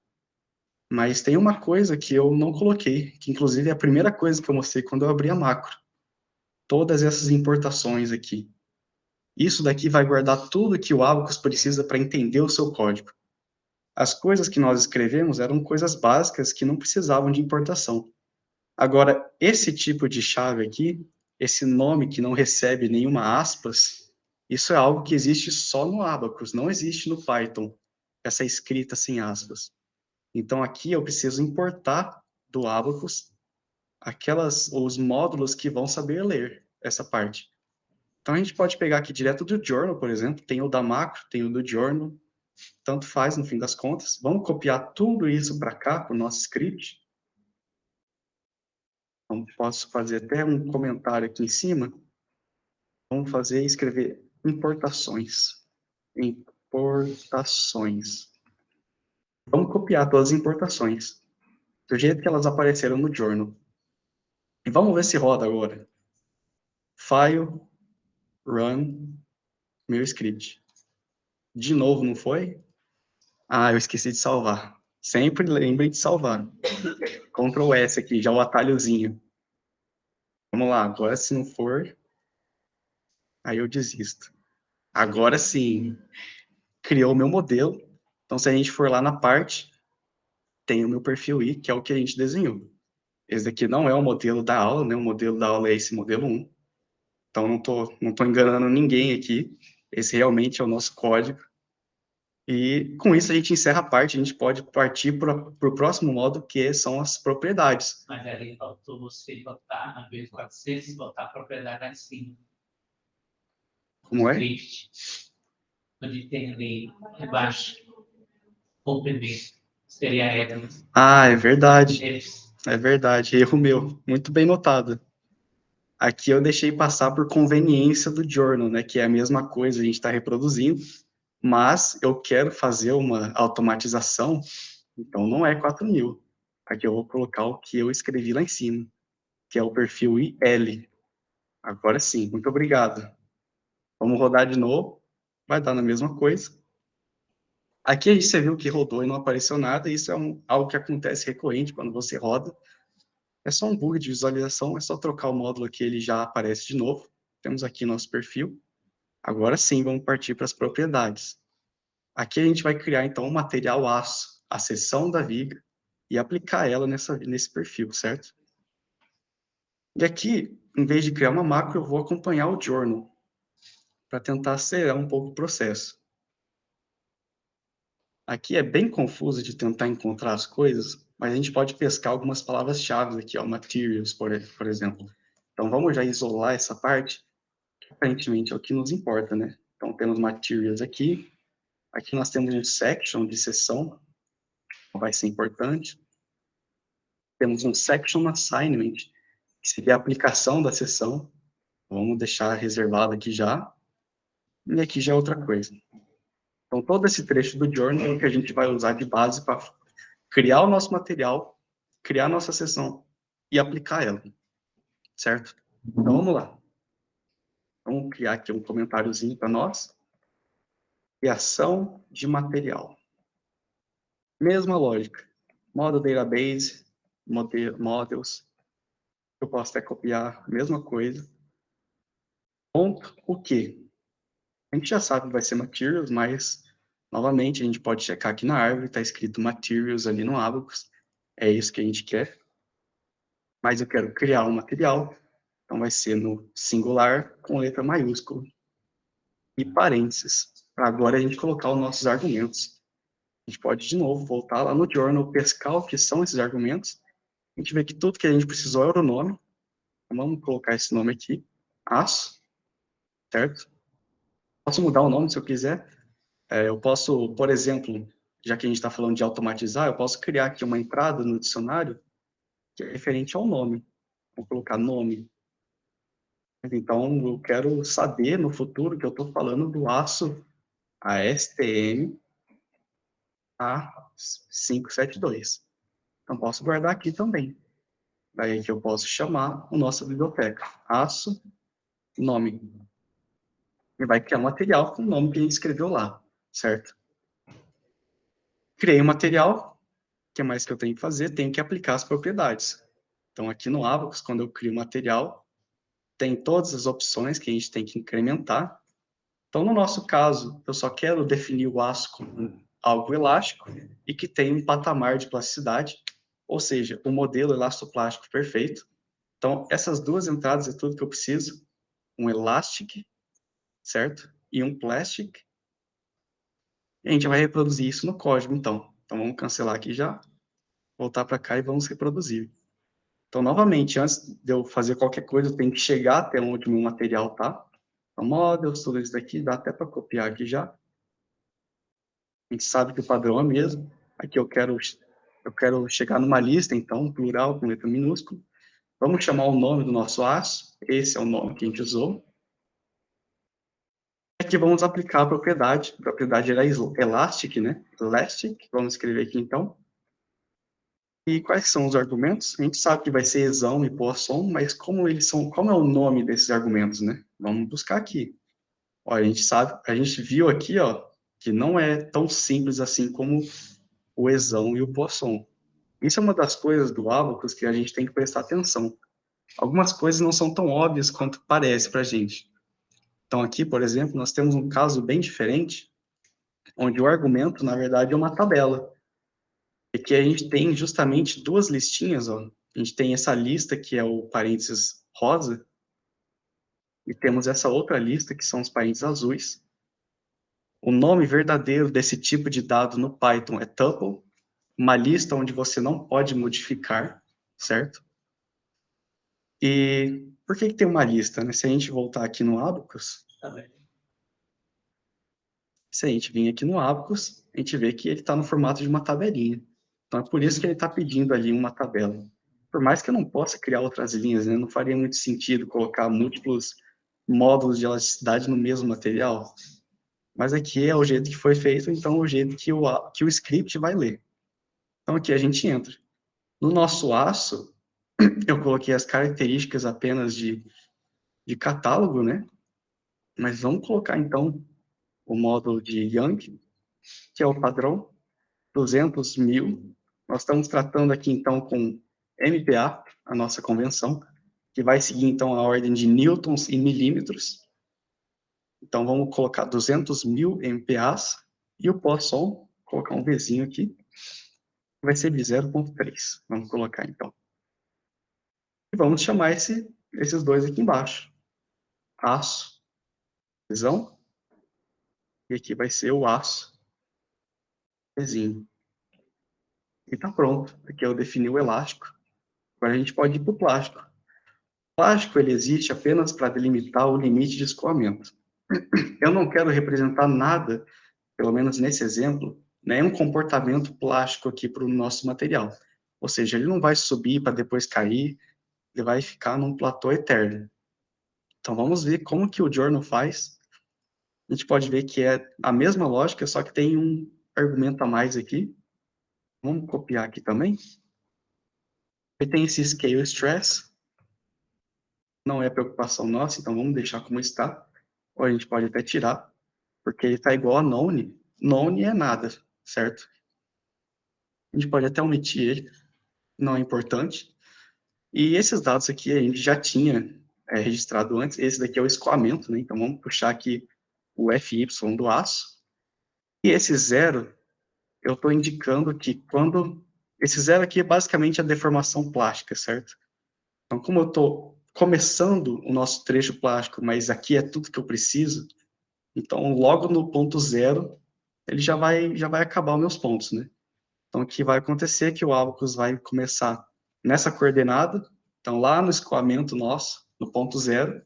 Mas tem uma coisa que eu não coloquei, que inclusive é a primeira coisa que eu mostrei quando eu abri a macro. Todas essas importações aqui. Isso daqui vai guardar tudo que o Abacus precisa para entender o seu código. As coisas que nós escrevemos eram coisas básicas que não precisavam de importação. Agora, esse tipo de chave aqui, esse nome que não recebe nenhuma aspas, isso é algo que existe só no Abacus, não existe no Python, essa escrita sem aspas. Então, aqui eu preciso importar do Abacus os módulos que vão saber ler essa parte. Então, a gente pode pegar aqui direto do journal, por exemplo, tem o da macro, tem o do journal, tanto faz no fim das contas. Vamos copiar tudo isso para cá, para o nosso script. Então, posso fazer até um comentário aqui em cima. Vamos escrever importações. Importações. Vamos copiar todas as importações, do jeito que elas apareceram no journal. E vamos ver se roda agora. File, run, meu script. De novo, não foi? Ah, eu esqueci de salvar. Sempre lembrem de salvar. Ctrl S aqui, já o atalhozinho. Vamos lá, agora se não for, aí eu desisto. Agora sim, criou o meu modelo. Então, se a gente for lá na parte, tem o meu perfil I, que é o que a gente desenhou. Esse daqui não é o modelo da aula, né? O modelo da aula é esse modelo 1. Então, não tô enganando ninguém aqui. Esse realmente é o nosso código. E com isso a gente encerra a parte, a gente pode partir para o próximo módulo, que são as propriedades. Mas ali faltou você botar, na vez 400, botar a propriedade lá em cima. Como é? Script. Onde tem ali embaixo. Comprimento. Seria ela. Ah, é verdade. É verdade, erro meu. Muito bem notado. Aqui eu deixei passar por conveniência do journal, né? Que é a mesma coisa, a gente está reproduzindo. Mas eu quero fazer uma automatização, então não é 4.000. Aqui eu vou colocar o que eu escrevi lá em cima, que é o perfil IL. Agora sim, muito obrigado. Vamos rodar de novo, vai dar na mesma coisa. Aqui você viu que rodou e não apareceu nada, isso é algo que acontece recorrente quando você roda. É só um bug de visualização, é só trocar o módulo aqui, ele já aparece de novo. Temos aqui nosso perfil. Agora sim, vamos partir para as propriedades. Aqui a gente vai criar, então, um material aço. a seção da viga e aplicar ela nesse perfil, certo? E aqui, em vez de criar uma macro, eu vou acompanhar o journal para tentar acelerar um pouco o processo. Aqui é bem confuso de tentar encontrar as coisas, mas a gente pode pescar algumas palavras-chave aqui, ó, materials, por exemplo. Então, vamos já isolar essa parte, que aparentemente é o que nos importa, né? Então, temos materials aqui. Aqui nós temos um section de seção, vai ser importante. Temos um section assignment, que seria a aplicação da seção. Vamos deixar reservado aqui já. E aqui já é outra coisa. Então, todo esse trecho do journal é o que a gente vai usar de base para criar o nosso material, criar a nossa seção e aplicar ela, certo? Então, vamos lá. Vamos criar aqui um comentáriozinho para nós. Criação de material. Mesma lógica. Model database, models. Eu posso até copiar a mesma coisa. Ponto, o quê? A gente já sabe que vai ser materials, mas, novamente, a gente pode checar aqui na árvore, está escrito materials ali no Abacus. É isso que a gente quer. Mas eu quero criar um material, então vai ser no singular, com letra maiúscula. E parênteses, para agora a gente colocar os nossos argumentos. A gente pode, de novo, voltar lá no journal, pescar o que são esses argumentos. A gente vê que tudo que a gente precisou era o nome. Então, vamos colocar esse nome aqui, aço, certo? Posso mudar o nome se eu quiser. Eu posso, por exemplo, já que a gente está falando de automatizar, eu posso criar aqui uma entrada no dicionário que é referente ao nome. Vou colocar nome. Então, eu quero saber no futuro que eu estou falando do aço ASTM A572. Então, posso guardar aqui também. Daí que eu posso chamar a nossa biblioteca. Aço, nome. E vai criar um material com o nome que a gente escreveu lá, certo? Criei um material. O que mais que eu tenho que fazer? Tenho que aplicar as propriedades. Então, aqui no Abacus, quando eu crio o material, tem todas as opções que a gente tem que incrementar. Então, no nosso caso, eu só quero definir o aço como algo elástico e que tem um patamar de plasticidade, ou seja, o modelo elastoplástico perfeito. Então, essas duas entradas é tudo que eu preciso. Um elastic, certo? E um plastic. E a gente vai reproduzir isso no código, então. Então, vamos cancelar aqui já, voltar para cá e vamos reproduzir. Então, novamente, antes de eu fazer qualquer coisa, eu tenho que chegar até onde o meu material está. Então, models, tudo isso daqui, dá até para copiar aqui já. A gente sabe que o padrão é o mesmo. Aqui eu quero chegar numa lista, então, plural, com letra minúscula. Vamos chamar o nome do nosso aço. Esse é o nome que a gente usou. Aqui vamos aplicar a propriedade. A propriedade era elastic, né? Elastic. Vamos escrever aqui, então. E quais são os argumentos? A gente sabe que vai ser exão e poisson, mas como é o nome desses argumentos, né? Vamos buscar aqui. Olha, a gente viu aqui, ó, que não é tão simples assim como o exão e o poisson. Isso é uma das coisas do Abacus que a gente tem que prestar atenção. Algumas coisas não são tão óbvias quanto parece para a gente. Então aqui, por exemplo, nós temos um caso bem diferente, onde o argumento, na verdade, é uma tabela. E que a gente tem justamente duas listinhas, ó. A gente tem essa lista que é o parênteses rosa, e temos essa outra lista que são os parênteses azuis. O nome verdadeiro desse tipo de dado no Python é tuple, uma lista onde você não pode modificar, certo? E por que tem uma lista, né? Se a gente voltar aqui no Abacus, se a gente vir aqui no Abacus, a gente vê que ele está no formato de uma tabelinha. Então, é por isso que ele está pedindo ali uma tabela. Por mais que eu não possa criar outras linhas, né? Não faria muito sentido colocar múltiplos módulos de elasticidade no mesmo material. Mas aqui é o jeito que foi feito, então é o jeito que o script vai ler. Então, aqui a gente entra. No nosso aço, eu coloquei as características apenas de catálogo, né? Mas vamos colocar, então, o módulo de Young, que é o padrão, 200.000. Nós estamos tratando aqui, então, com MPa, a nossa convenção, que vai seguir, então, a ordem de newtons e milímetros. Então, vamos colocar 200.000 MPAs, e o Poisson, colocar um Vzinho aqui, vai ser de 0,3. Vamos colocar, então. E vamos chamar esses dois aqui embaixo. Aço, tesão. E aqui vai ser o aço, pezinho. E tá pronto. Aqui eu defini o elástico. Agora a gente pode ir para o plástico. O plástico ele existe apenas para delimitar o limite de escoamento. Eu não quero representar nada, pelo menos nesse exemplo, nenhum comportamento plástico aqui para o nosso material. Ou seja, ele não vai subir para depois cair, ele vai ficar num platô eterno. Então vamos ver como que o Journal faz. A gente pode ver que é a mesma lógica, só que tem um argumento a mais aqui. Vamos copiar aqui também. Ele tem esse scale stress. Não é preocupação nossa, então vamos deixar como está. Ou a gente pode até tirar, porque ele está igual a known. Known é nada, certo? A gente pode até omitir ele, não é importante. E esses dados aqui a gente já tinha registrado antes. Esse daqui é o escoamento, né? Então vamos puxar aqui o FY do aço. E esse zero, eu estou indicando que quando... Esse zero aqui é basicamente a deformação plástica, certo? Então, como eu estou começando o nosso trecho plástico, mas aqui é tudo que eu preciso, então logo no ponto zero, ele já vai acabar os meus pontos, né? Então, o que vai acontecer é que o álbucus vai começar nessa coordenada, então lá no escoamento nosso, no ponto zero,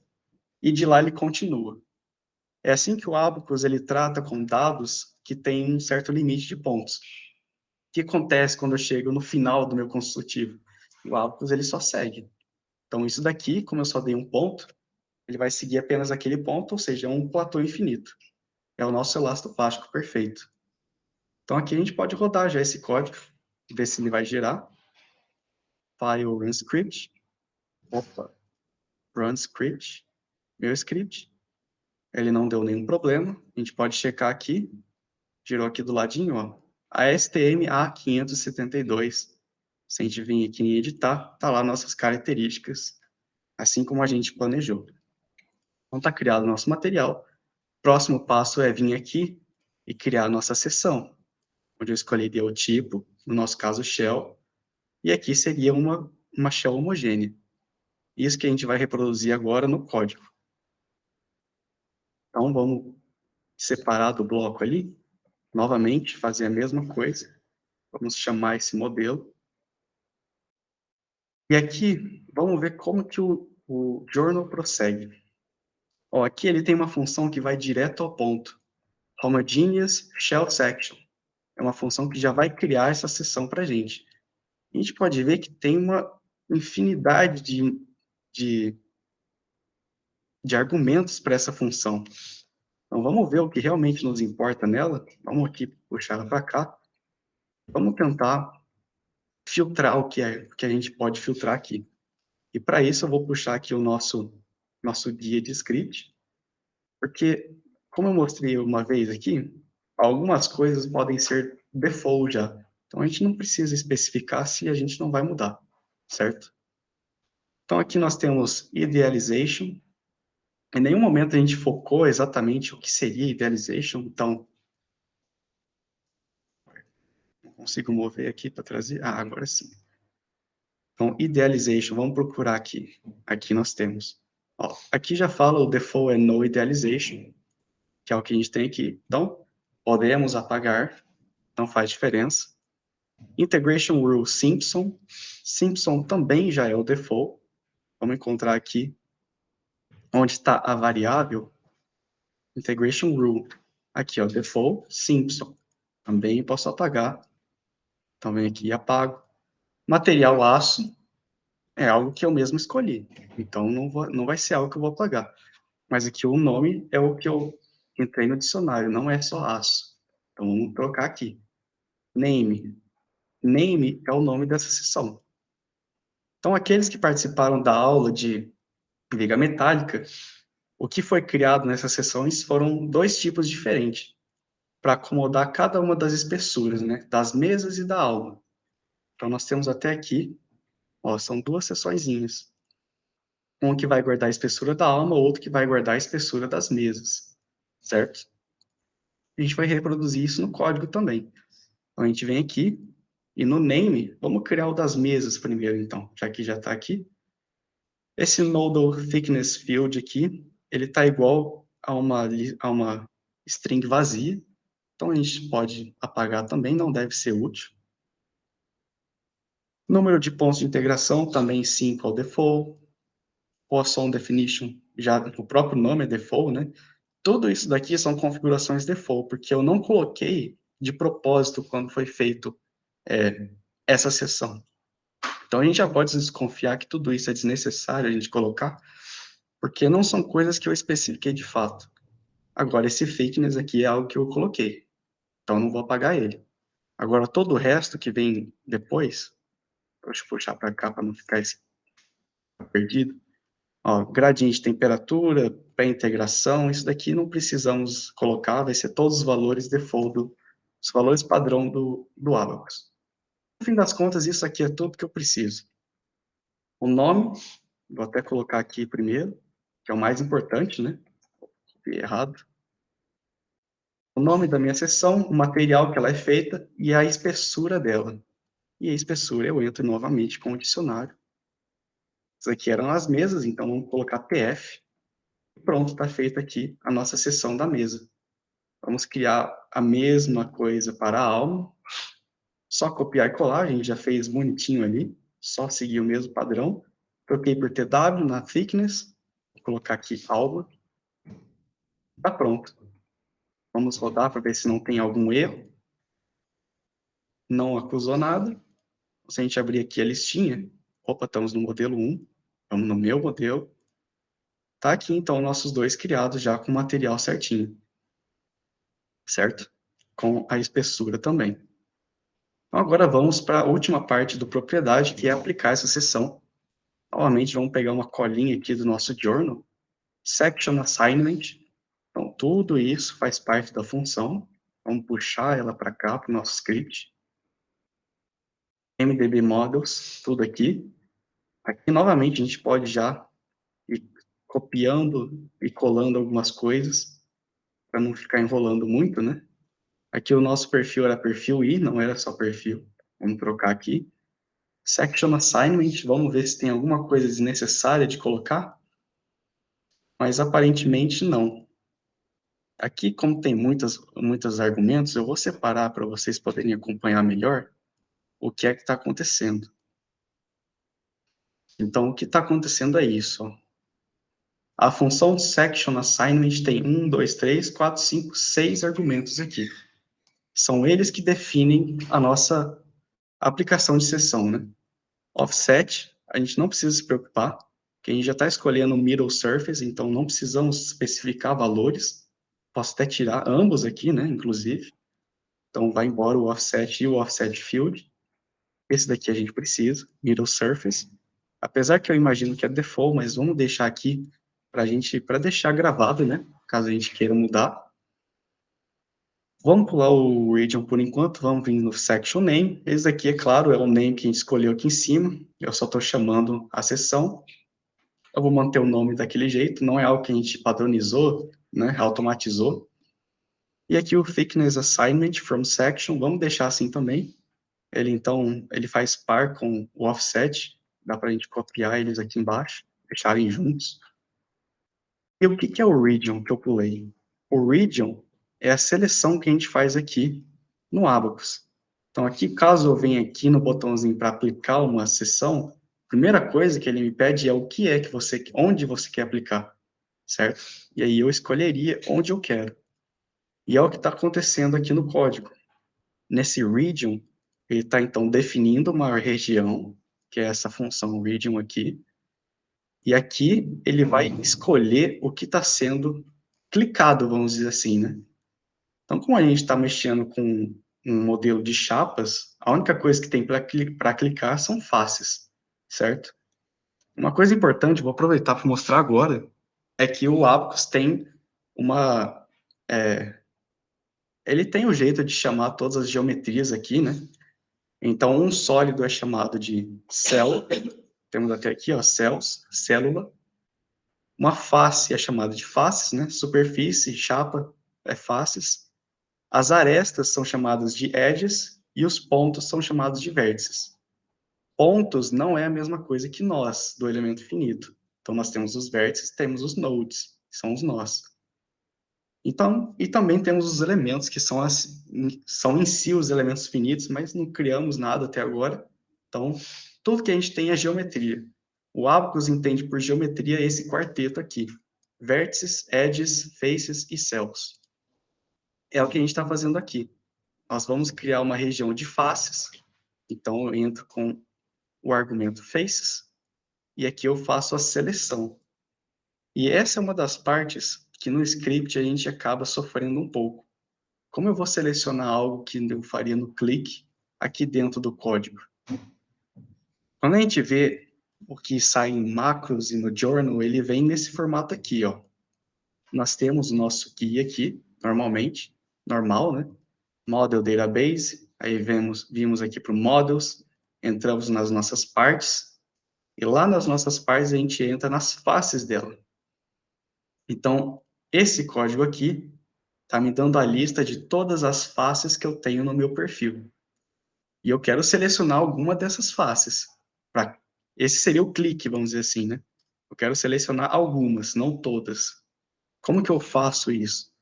e de lá ele continua. É assim que o álbucus ele trata com dados que têm um certo limite de pontos. O que acontece quando eu chego no final do meu consultivo? O álbucus ele só segue. Então, isso daqui, como eu só dei um ponto, ele vai seguir apenas aquele ponto, ou seja, é um platô infinito. É o nosso elastoplástico perfeito. Então, aqui a gente pode rodar já esse código, ver se ele vai gerar. File run script. Opa, run script. Meu script. Ele não deu nenhum problema. A gente pode checar aqui. Girou aqui do ladinho, ó. A STM A572. Se a gente vir aqui em editar, tá lá nossas características, assim como a gente planejou. Então tá criado o nosso material. Próximo passo é vir aqui e criar a nossa seção, onde eu escolheria o tipo, no nosso caso shell, e aqui seria uma shell homogênea. Isso que a gente vai reproduzir agora no código. Então vamos separar do bloco ali, novamente fazer a mesma coisa. Vamos chamar esse modelo. E aqui, vamos ver como que o journal prossegue. Ó, aqui ele tem uma função que vai direto ao ponto. Homogeneous Shell Section. É uma função que já vai criar essa seção para a gente. A gente pode ver que tem uma infinidade de argumentos para essa função. Então, vamos ver o que realmente nos importa nela. Vamos aqui puxar ela para cá. Vamos tentar filtrar o que a gente pode filtrar aqui. E para isso, eu vou puxar aqui o nosso guia de script, porque, como eu mostrei uma vez aqui, algumas coisas podem ser default já. Então, a gente não precisa especificar se a gente não vai mudar, certo? Então, aqui nós temos idealization. Em nenhum momento a gente focou exatamente o que seria idealization, então, não consigo mover aqui para trazer. Ah, agora sim. Então, idealization, vamos procurar aqui. Aqui nós temos. Ó, aqui já fala o default é no idealization, que é o que a gente tem aqui. Então, podemos apagar, não faz diferença. Integration rule Simpson. Simpson também já é o default. Vamos encontrar aqui onde está a variável integration rule. Aqui, ó, default Simpson. Também posso apagar. Também aqui apago. Material aço é algo que eu mesmo escolhi. Então, não vai ser algo que eu vou apagar. Mas aqui o nome é o que eu entrei no dicionário, não é só aço. Então, vamos trocar aqui. Name. Name é o nome dessa seção. Então, aqueles que participaram da aula de viga metálica, o que foi criado nessas seções foram dois tipos diferentes, para acomodar cada uma das espessuras, né, das mesas e da aula. Então, nós temos até aqui, ó, são duas seçõezinhas. Um que vai guardar a espessura da alma, outro que vai guardar a espessura das mesas, certo? A gente vai reproduzir isso no código também. Então, a gente vem aqui, e no name, vamos criar o das mesas primeiro, então, já que já está aqui. Esse nodal thickness field aqui, ele está igual a uma string vazia. Então, a gente pode apagar também, não deve ser útil. Número de pontos de integração, também 5 ao default. Poisson definition, já o próprio nome é default, né? Tudo isso daqui são configurações default, porque eu não coloquei de propósito quando foi feito essa seção. Então, a gente já pode desconfiar que tudo isso é desnecessário a gente colocar, porque não são coisas que eu especifiquei de fato. Agora, esse thickness aqui é algo que eu coloquei, então eu não vou apagar ele. Agora, todo o resto que vem depois, deixa eu puxar para cá para não ficar perdido. Ó, gradiente de temperatura, pré-integração, isso daqui não precisamos colocar, vai ser todos os valores default, os valores padrão do Abacus. No fim das contas, isso aqui é tudo que eu preciso. O nome, vou até colocar aqui primeiro, que é o mais importante, né? Copiei errado. O nome da minha seção, o material que ela é feita e a espessura dela. E a espessura eu entro novamente com o dicionário. Isso aqui eram as mesas, então vamos colocar PF. Pronto, está feita aqui a nossa seção da mesa. Vamos criar a mesma coisa para a alma. Só copiar e colar, a gente já fez bonitinho ali. Só seguir o mesmo padrão. Troquei por TW na thickness. Vou colocar aqui alma. Está pronto. Vamos rodar para ver se não tem algum erro. Não acusou nada. Se a gente abrir aqui a listinha, opa, estamos no modelo 1. Vamos no meu modelo. Tá aqui, então, nossos dois criados já com o material certinho. Certo? Com a espessura também. Então, agora vamos para a última parte do propriedade, que é aplicar essa seção. Novamente, vamos pegar uma colinha aqui do nosso journal. Section assignment. Então, tudo isso faz parte da função. Vamos puxar ela para cá, para o nosso script. MDB models, tudo aqui. Aqui, novamente, a gente pode já ir copiando e colando algumas coisas, para não ficar enrolando muito, né? Aqui o nosso perfil era perfil I, não era só perfil. Vamos trocar aqui. Section assignment, vamos ver se tem alguma coisa desnecessária de colocar. Mas aparentemente não. Aqui, como tem muitos argumentos, eu vou separar para vocês poderem acompanhar melhor o que é que está acontecendo. Então, o que está acontecendo é isso. Ó. A função section assignment tem 1, 2, 3, 4, 5, 6 argumentos aqui. São eles que definem a nossa aplicação de seção, né? Offset, a gente não precisa se preocupar, que a gente já está escolhendo o middle surface, então não precisamos especificar valores. Posso até tirar ambos aqui, né, inclusive. Então vai embora o offset e o offset field. Esse daqui a gente precisa, middle surface. Apesar que eu imagino que é default, mas vamos deixar aqui para deixar gravado, né, caso a gente queira mudar. Vamos pular o region por enquanto, vamos vir no section name. Esse aqui, é claro, é o name que a gente escolheu aqui em cima. Eu só estou chamando a seção. Eu vou manter o nome daquele jeito, não é algo que a gente padronizou, né, automatizou. E aqui o thickness assignment from section, vamos deixar assim também. Então, ele faz par com o offset, dá para a gente copiar eles aqui embaixo, deixarem juntos. E o que é o region que eu pulei? O region é a seleção que a gente faz aqui no Abacus. Então, aqui, caso eu venha aqui no botãozinho para aplicar uma seção, a primeira coisa que ele me pede é o que é que onde você quer aplicar, certo? E aí eu escolheria onde eu quero. E é o que está acontecendo aqui no código. Nesse region, ele está, então, definindo uma região, que é essa função region aqui, e aqui ele vai escolher o que está sendo clicado, vamos dizer assim, né? Então, como a gente está mexendo com um modelo de chapas, a única coisa que tem para clicar são faces, certo? Uma coisa importante, vou aproveitar para mostrar agora, é que o Abacus tem uma... ele tem um jeito de chamar todas as geometrias aqui, né? Então, um sólido é chamado de cell, temos até aqui, ó, cells, célula. Uma face é chamada de faces, né? Superfície, chapa, é faces. As arestas são chamadas de edges, e os pontos são chamados de vértices. Pontos não é a mesma coisa que nós, do elemento finito. Então, nós temos os vértices, temos os nodes, que são os nós. Então, e também temos os elementos, que são em si os elementos finitos, mas não criamos nada até agora. Então, tudo que a gente tem é geometria. O Abacus entende por geometria esse quarteto aqui: vértices, edges, faces e céus. É o que a gente está fazendo aqui. Nós vamos criar uma região de faces. Então, eu entro com o argumento faces, e aqui eu faço a seleção. E essa é uma das partes que no script a gente acaba sofrendo um pouco. Como eu vou selecionar algo que eu faria no clique aqui dentro do código? Quando a gente vê o que sai em macros e no journal, ele vem nesse formato aqui, ó. Nós temos o nosso guia aqui, normalmente, normal, né? Model Database, aí vimos aqui para o Models, entramos nas nossas partes, e lá nas nossas partes a gente entra nas faces dela. Então, esse código aqui está me dando a lista de todas as faces que eu tenho no meu perfil. E eu quero selecionar alguma dessas faces. Esse seria o clique, vamos dizer assim, né? Eu quero selecionar algumas, não todas. Como que eu faço isso?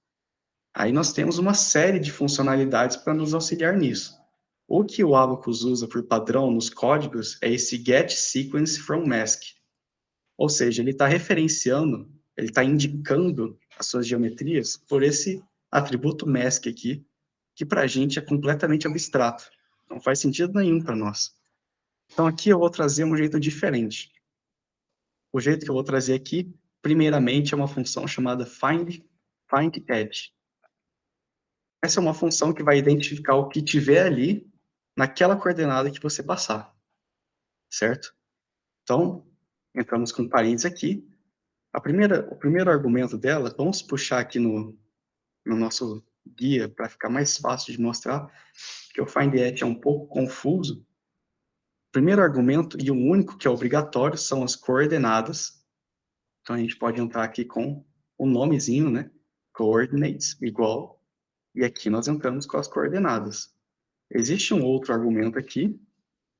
Aí nós temos uma série de funcionalidades para nos auxiliar nisso. O que o Abacus usa por padrão nos códigos é esse get sequence from mask. Ou seja, ele está referenciando, ele está indicando as suas geometrias por esse atributo mask aqui, que para a gente é completamente abstrato. Não faz sentido nenhum para nós. Então aqui eu vou trazer um jeito diferente. O jeito que eu vou trazer aqui, primeiramente, é uma função chamada find edge. Essa é uma função que vai identificar o que tiver ali naquela coordenada que você passar, certo? Então, entramos com parênteses aqui. O primeiro argumento dela, vamos puxar aqui no nosso guia para ficar mais fácil de mostrar, que o find edge é um pouco confuso. O primeiro argumento, e o único que é obrigatório, são as coordenadas. Então, a gente pode entrar aqui com o nomezinho, né? Coordinates, igual. E aqui nós entramos com as coordenadas. Existe um outro argumento aqui,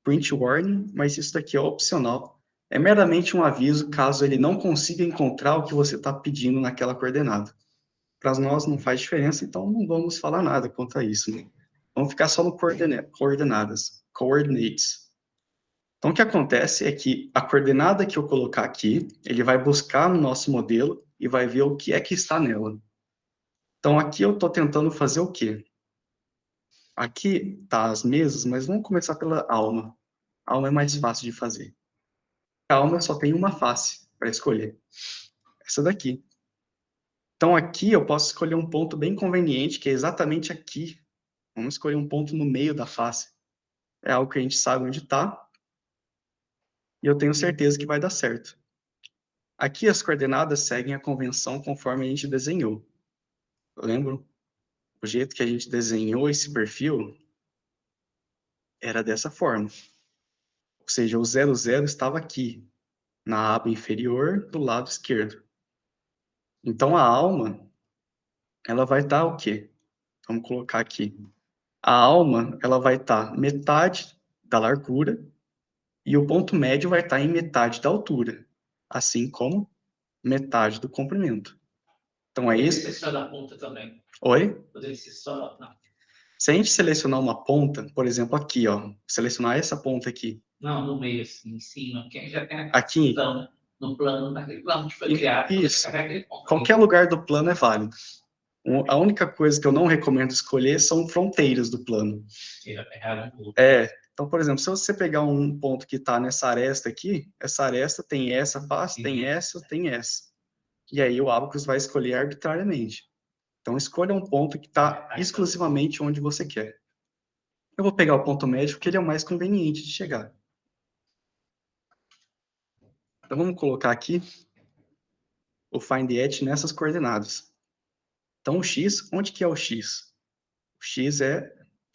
print warning, mas isso daqui é opcional. É meramente um aviso caso ele não consiga encontrar o que você está pedindo naquela coordenada. Para nós não faz diferença, então não vamos falar nada quanto a isso, né? Vamos ficar só no coordenadas, coordinates. Então, o que acontece é que a coordenada que eu colocar aqui, ele vai buscar no nosso modelo e vai ver o que é que está nela. Então, aqui eu estou tentando fazer o quê? Aqui tá as mesas, mas vamos começar pela alma. A alma é mais fácil de fazer. A alma só tem uma face para escolher. Essa daqui. Então, aqui eu posso escolher um ponto bem conveniente, que é exatamente aqui. Vamos escolher um ponto no meio da face. É algo que a gente sabe onde está. E eu tenho certeza que vai dar certo. Aqui as coordenadas seguem a convenção conforme a gente desenhou. Lembram? O jeito que a gente desenhou esse perfil era dessa forma. Ou seja, o 00 estava aqui, na aba inferior do lado esquerdo. Então a alma, ela vai estar o quê? Vamos colocar aqui. A alma, ela vai estar metade da largura e o ponto médio vai estar em metade da altura, assim como metade do comprimento. Então é isso. Selecionar a ponta também. Oi? Poderia ser só. Não. Se a gente selecionar uma ponta, por exemplo, aqui, ó, selecionar essa ponta aqui. Não, no meio, assim, em cima, porque já tem aqui. Então, né? No plano, naquele plano que foi criado. Isso. Qualquer lugar do plano é válido. A única coisa que eu não recomendo escolher são fronteiras do plano. Então, por exemplo, se você pegar um ponto que está nessa aresta aqui, essa aresta tem essa face, tem essa, tem essa. E aí o Abacus vai escolher arbitrariamente. Então, escolha um ponto que está exclusivamente onde você quer. Eu vou pegar o ponto médio, porque ele é o mais conveniente de chegar. Então, vamos colocar aqui o find edge nessas coordenadas. Então, o x, onde que é o x? O x a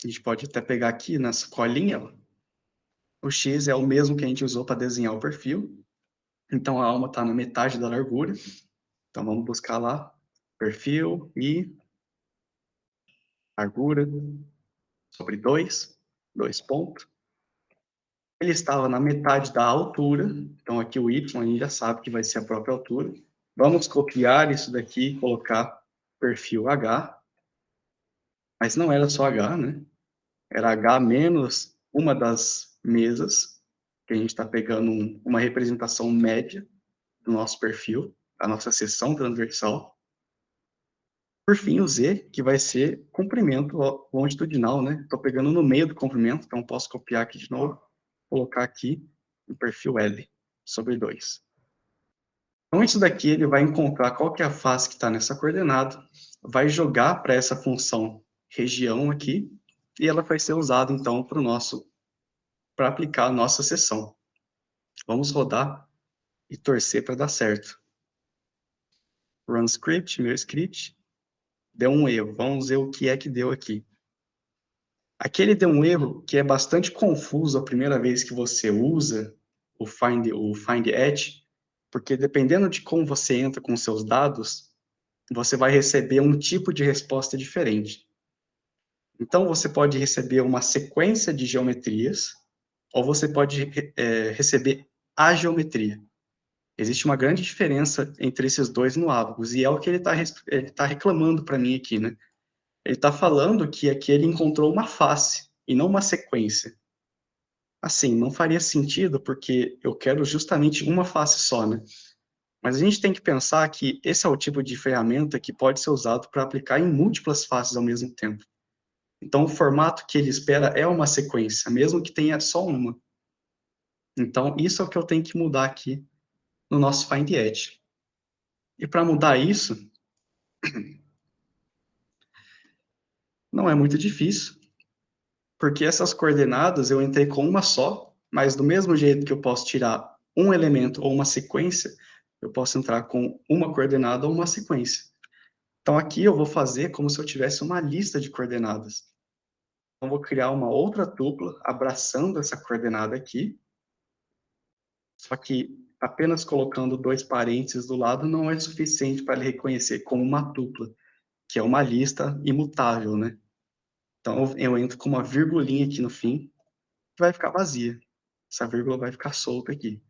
gente pode até pegar aqui nessa colinha, ó. O x é o mesmo que a gente usou para desenhar o perfil. Então, a alma está na metade da largura. Então, vamos buscar lá, perfil e largura sobre 2. 2 pontos. Ele estava na metade da altura, então aqui o y a gente já sabe que vai ser a própria altura. Vamos copiar isso daqui e colocar perfil H, mas não era só H, né? Era H menos uma das mesas, que a gente está pegando uma representação média do nosso perfil, a nossa seção transversal. Por fim, o Z, que vai ser comprimento longitudinal, né? Estou pegando no meio do comprimento, então posso copiar aqui de novo, colocar aqui no perfil L sobre 2. Então, isso daqui ele vai encontrar qual que é a face que está nessa coordenada, vai jogar para essa função região aqui, e ela vai ser usada, então, para aplicar a nossa seção. Vamos rodar e torcer para dar certo. Run script, meu script, deu um erro. Vamos ver o que é que deu aqui. Aqui ele deu um erro que é bastante confuso a primeira vez que você usa o find at, porque dependendo de como você entra com seus dados, você vai receber um tipo de resposta diferente. Então, você pode receber uma sequência de geometrias, ou você pode receber a geometria. Existe uma grande diferença entre esses dois no Abacus, e é o que ele tá reclamando para mim aqui, né? Ele está falando que aqui ele encontrou uma face, e não uma sequência. Assim, não faria sentido, porque eu quero justamente uma face só, né? Mas a gente tem que pensar que esse é o tipo de ferramenta que pode ser usado para aplicar em múltiplas faces ao mesmo tempo. Então, o formato que ele espera é uma sequência, mesmo que tenha só uma. Então, isso é o que eu tenho que mudar aqui no nosso find at. E para mudar isso, não é muito difícil, porque essas coordenadas eu entrei com uma só, mas do mesmo jeito que eu posso tirar um elemento ou uma sequência, eu posso entrar com uma coordenada ou uma sequência. Então, aqui eu vou fazer como se eu tivesse uma lista de coordenadas. Então, vou criar uma outra tupla abraçando essa coordenada aqui. Só que apenas colocando 2 parênteses do lado não é suficiente para ele reconhecer como uma tupla, que é uma lista imutável, né? Então, eu entro com uma virgulinha aqui no fim, que vai ficar vazia. Essa vírgula vai ficar solta aqui.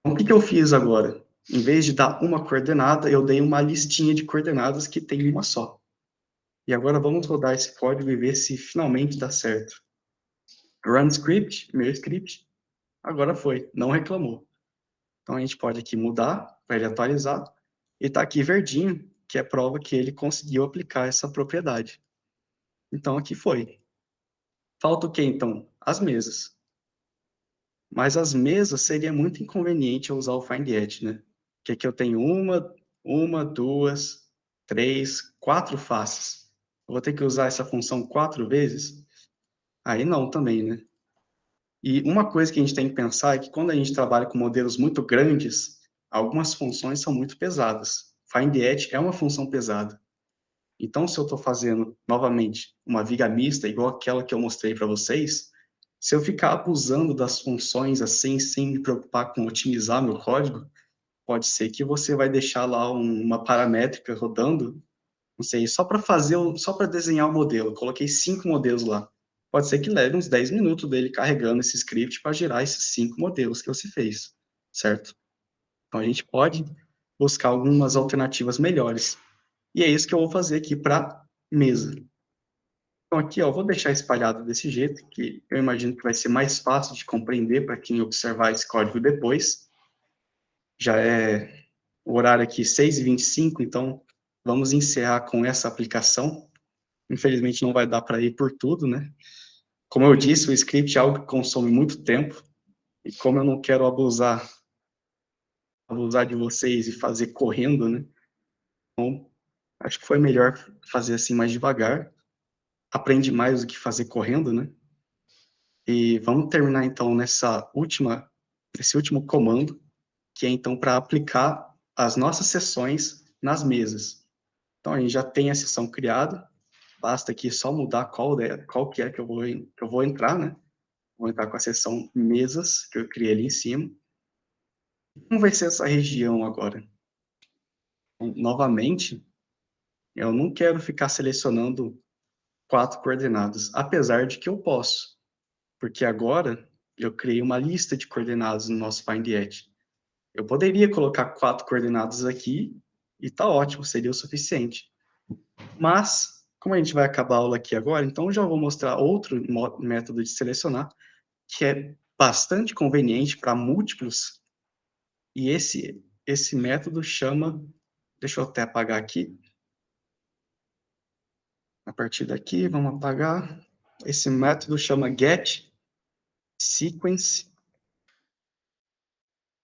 Então, o que eu fiz agora? Em vez de dar uma coordenada, eu dei uma listinha de coordenadas que tem uma só. E agora vamos rodar esse código e ver se finalmente dá certo. Run script, meu script, agora foi, não reclamou. Então a gente pode aqui mudar para ele atualizar, e está aqui verdinho, que é prova que ele conseguiu aplicar essa propriedade. Então aqui foi. Falta o que então? As mesas. Mas as mesas seria muito inconveniente eu usar o find at, né? Porque aqui eu tenho uma, duas, três, 4 faces. Eu vou ter que usar essa função 4 vezes? Aí não também, né? E uma coisa que a gente tem que pensar é que quando a gente trabalha com modelos muito grandes, algumas funções são muito pesadas. Find at é uma função pesada. Então, se eu estou fazendo, novamente, uma viga mista, igual aquela que eu mostrei para vocês, se eu ficar abusando das funções assim, sem me preocupar com otimizar meu código, pode ser que você vai deixar lá uma paramétrica rodando, não sei, só para desenhar o modelo. Coloquei 5 modelos lá. Pode ser que leve uns 10 minutos dele carregando esse script para gerar esses 5 modelos que você fez, certo? Então, a gente pode buscar algumas alternativas melhores. E é isso que eu vou fazer aqui para mesa. Então, aqui, ó, vou deixar espalhado desse jeito, que eu imagino que vai ser mais fácil de compreender para quem observar esse código depois. Já é o horário aqui 6h25, então vamos encerrar com essa aplicação. Infelizmente não vai dar para ir por tudo, né? Como eu disse, o script é algo que consome muito tempo, e como eu não quero abusar de vocês e fazer correndo, né? Então, acho que foi melhor fazer assim mais devagar. Aprende mais do que fazer correndo, né? E vamos terminar então nesse último comando, que é então para aplicar as nossas sessões nas mesas. Então a gente já tem a sessão criada, basta aqui só mudar qual que é que eu vou entrar, né? Vou entrar com a seção mesas, que eu criei ali em cima. Como vai ser essa região agora? Então, novamente, eu não quero ficar selecionando 4 coordenadas, apesar de que eu posso. porque agora eu criei uma lista de coordenadas no nosso find_at. Eu poderia colocar 4 coordenadas aqui e tá ótimo, seria o suficiente. Mas, como a gente vai acabar a aula aqui agora, então eu já vou mostrar outro método de selecionar, que é bastante conveniente para múltiplos, e esse método chama, deixa eu até apagar aqui, a partir daqui, vamos apagar, esse método chama getSequence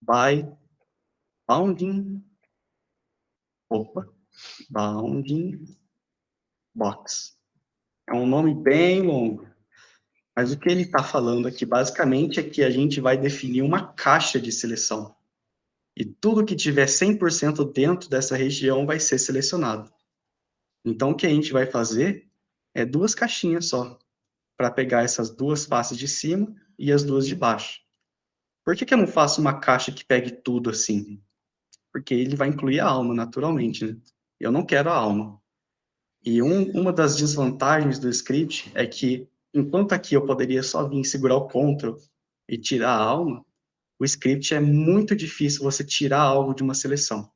by bounding box. É um nome bem longo, mas o que ele está falando aqui, basicamente, é que a gente vai definir uma caixa de seleção. E tudo que tiver 100% dentro dessa região vai ser selecionado. Então, o que a gente vai fazer é 2 caixinhas só, para pegar essas 2 faces de cima e as 2 de baixo. Por que eu não faço uma caixa que pegue tudo assim? Porque ele vai incluir a alma, naturalmente, né? Eu não quero a alma. E uma das desvantagens do script é que, enquanto aqui eu poderia só vir segurar o Ctrl e tirar a alma, o script é muito difícil você tirar algo de uma seleção.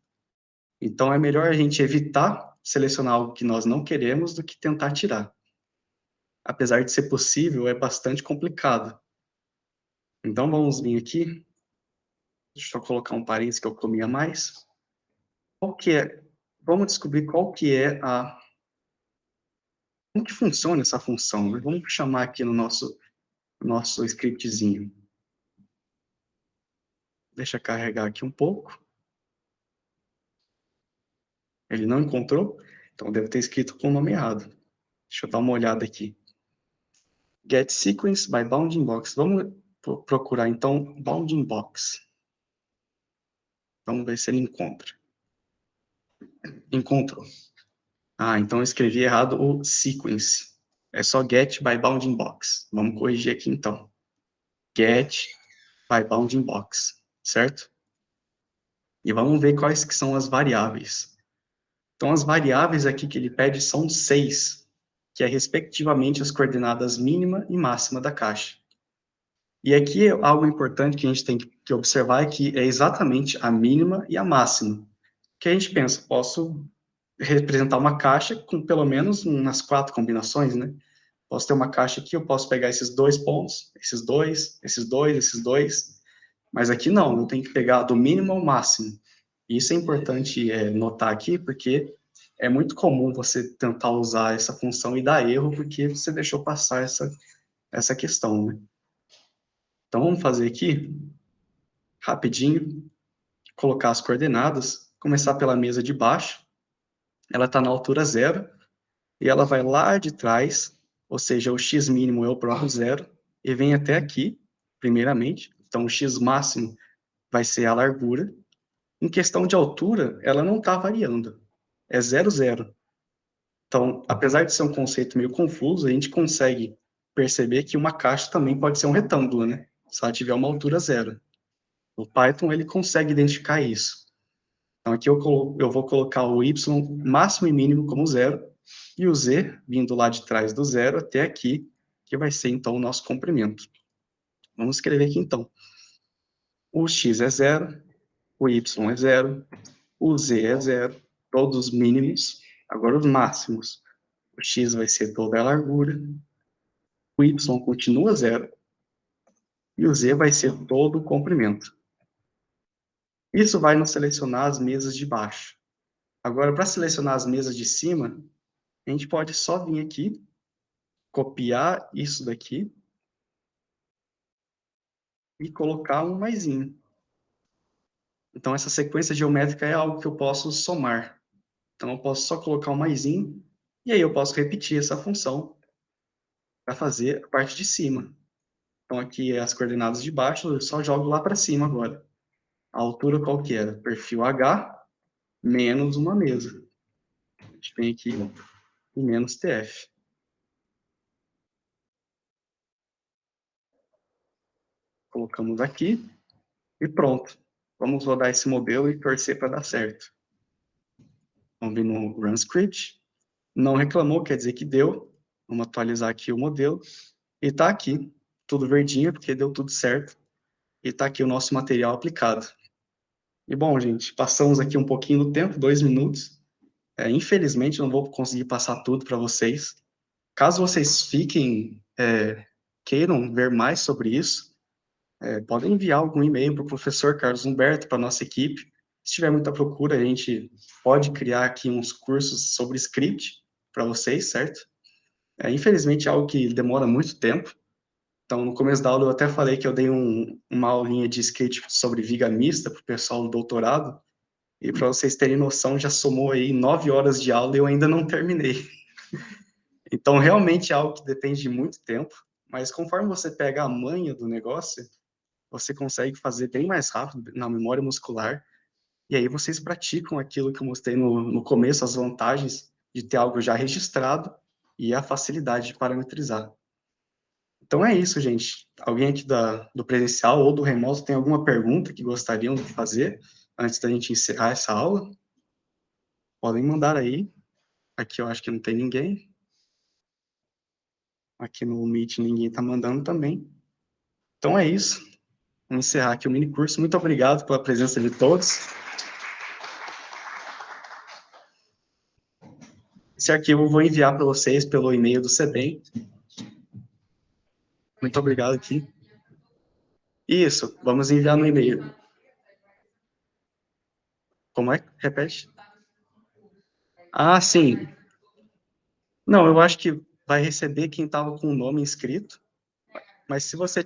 Então, é melhor a gente evitar selecionar algo que nós não queremos do que tentar tirar. Apesar de ser possível, é bastante complicado. Então, vamos vir aqui. Deixa eu colocar um parênteses que eu comia mais. Qual que é? Vamos descobrir qual que é a... Como que funciona essa função, né? Vamos chamar aqui no nosso scriptzinho. Deixa eu carregar aqui um pouco. Ele não encontrou? Então, deve ter escrito com o nome errado. Deixa eu dar uma olhada aqui. GetSequence by bounding box. Vamos procurar, então, bounding box. Vamos ver se ele encontra. Encontrou. Ah, então eu escrevi errado o sequence. É só get by bounding box. Vamos corrigir aqui, então. Get by bounding box, certo? E vamos ver quais que são as variáveis. Então, as variáveis aqui que ele pede são 6, que é, respectivamente, as coordenadas mínima e máxima da caixa. E aqui, algo importante que a gente tem que observar é que é exatamente a mínima e a máxima. Que a gente pensa, posso representar uma caixa com pelo menos umas 4 combinações, né? Posso ter uma caixa aqui, eu posso pegar esses 2 pontos, esses dois, mas aqui não, eu tenho que pegar do mínimo ao máximo. E isso é importante notar aqui, porque é muito comum você tentar usar essa função e dar erro, porque você deixou passar essa questão, né? Então, vamos fazer aqui, rapidinho, colocar as coordenadas, começar pela mesa de baixo, ela está na altura 0, e ela vai lá de trás, ou seja, o x mínimo é o próprio 0, e vem até aqui, primeiramente. Então, o x máximo vai ser a largura. Em questão de altura, ela não está variando. É 0, 0. Então, apesar de ser um conceito meio confuso, a gente consegue perceber que uma caixa também pode ser um retângulo, né? Se ela tiver uma altura 0. O Python, ele consegue identificar isso. Então, aqui eu vou colocar o y máximo e mínimo como 0, e o z vindo lá de trás do 0 até aqui, que vai ser, então, o nosso comprimento. Vamos escrever aqui, então. O x é 0, o y é 0, o z é 0, todos os mínimos. Agora, os máximos. O x vai ser toda a largura, o y continua 0, e o z vai ser todo o comprimento. Isso vai nos selecionar as mesas de baixo. Agora, para selecionar as mesas de cima, a gente pode só vir aqui, copiar isso daqui e colocar um maisinho. Então, essa sequência geométrica é algo que eu posso somar. Então, eu posso só colocar um maisinho, e aí eu posso repetir essa função para fazer a parte de cima. Então, aqui as coordenadas de baixo, eu só jogo lá para cima agora. A altura qual que era? Perfil H menos uma mesa. A gente vem aqui e menos TF. Colocamos aqui e pronto. Vamos rodar esse modelo e torcer para dar certo. Vamos vir no Run Script. Não reclamou, quer dizer que deu. Vamos atualizar aqui o modelo. E está aqui. tudo verdinho, porque deu tudo certo. E tá aqui o nosso material aplicado. E bom, gente, passamos aqui um pouquinho do tempo, 2 minutos. Infelizmente, não vou conseguir passar tudo para vocês. Caso vocês queiram ver mais sobre isso, podem enviar algum e-mail para o professor Carlos Humberto, para a nossa equipe. Se tiver muita procura, a gente pode criar aqui uns cursos sobre script para vocês, certo? Infelizmente, é algo que demora muito tempo. Então, no começo da aula, eu até falei que eu dei uma aulinha de script sobre vigamista para o pessoal do doutorado. E para vocês terem noção, já somou aí 9 horas de aula e eu ainda não terminei. Então, realmente é algo que depende de muito tempo, mas conforme você pega a manha do negócio, você consegue fazer bem mais rápido na memória muscular, e aí vocês praticam aquilo que eu mostrei no começo, as vantagens de ter algo já registrado e a facilidade de parametrizar. Então é isso, gente. Alguém aqui do presencial ou do remoto tem alguma pergunta que gostariam de fazer antes da gente encerrar essa aula? Podem mandar aí. Aqui eu acho que não tem ninguém. Aqui no Meet ninguém está mandando também. Então é isso. Vamos encerrar aqui o mini curso. Muito obrigado pela presença de todos. Esse arquivo eu vou enviar para vocês pelo e-mail do CEBEM. Muito obrigado aqui. Isso, vamos enviar no e-mail. Como é? Repete. Ah, sim. Não, eu acho que vai receber quem estava com o nome inscrito, mas se você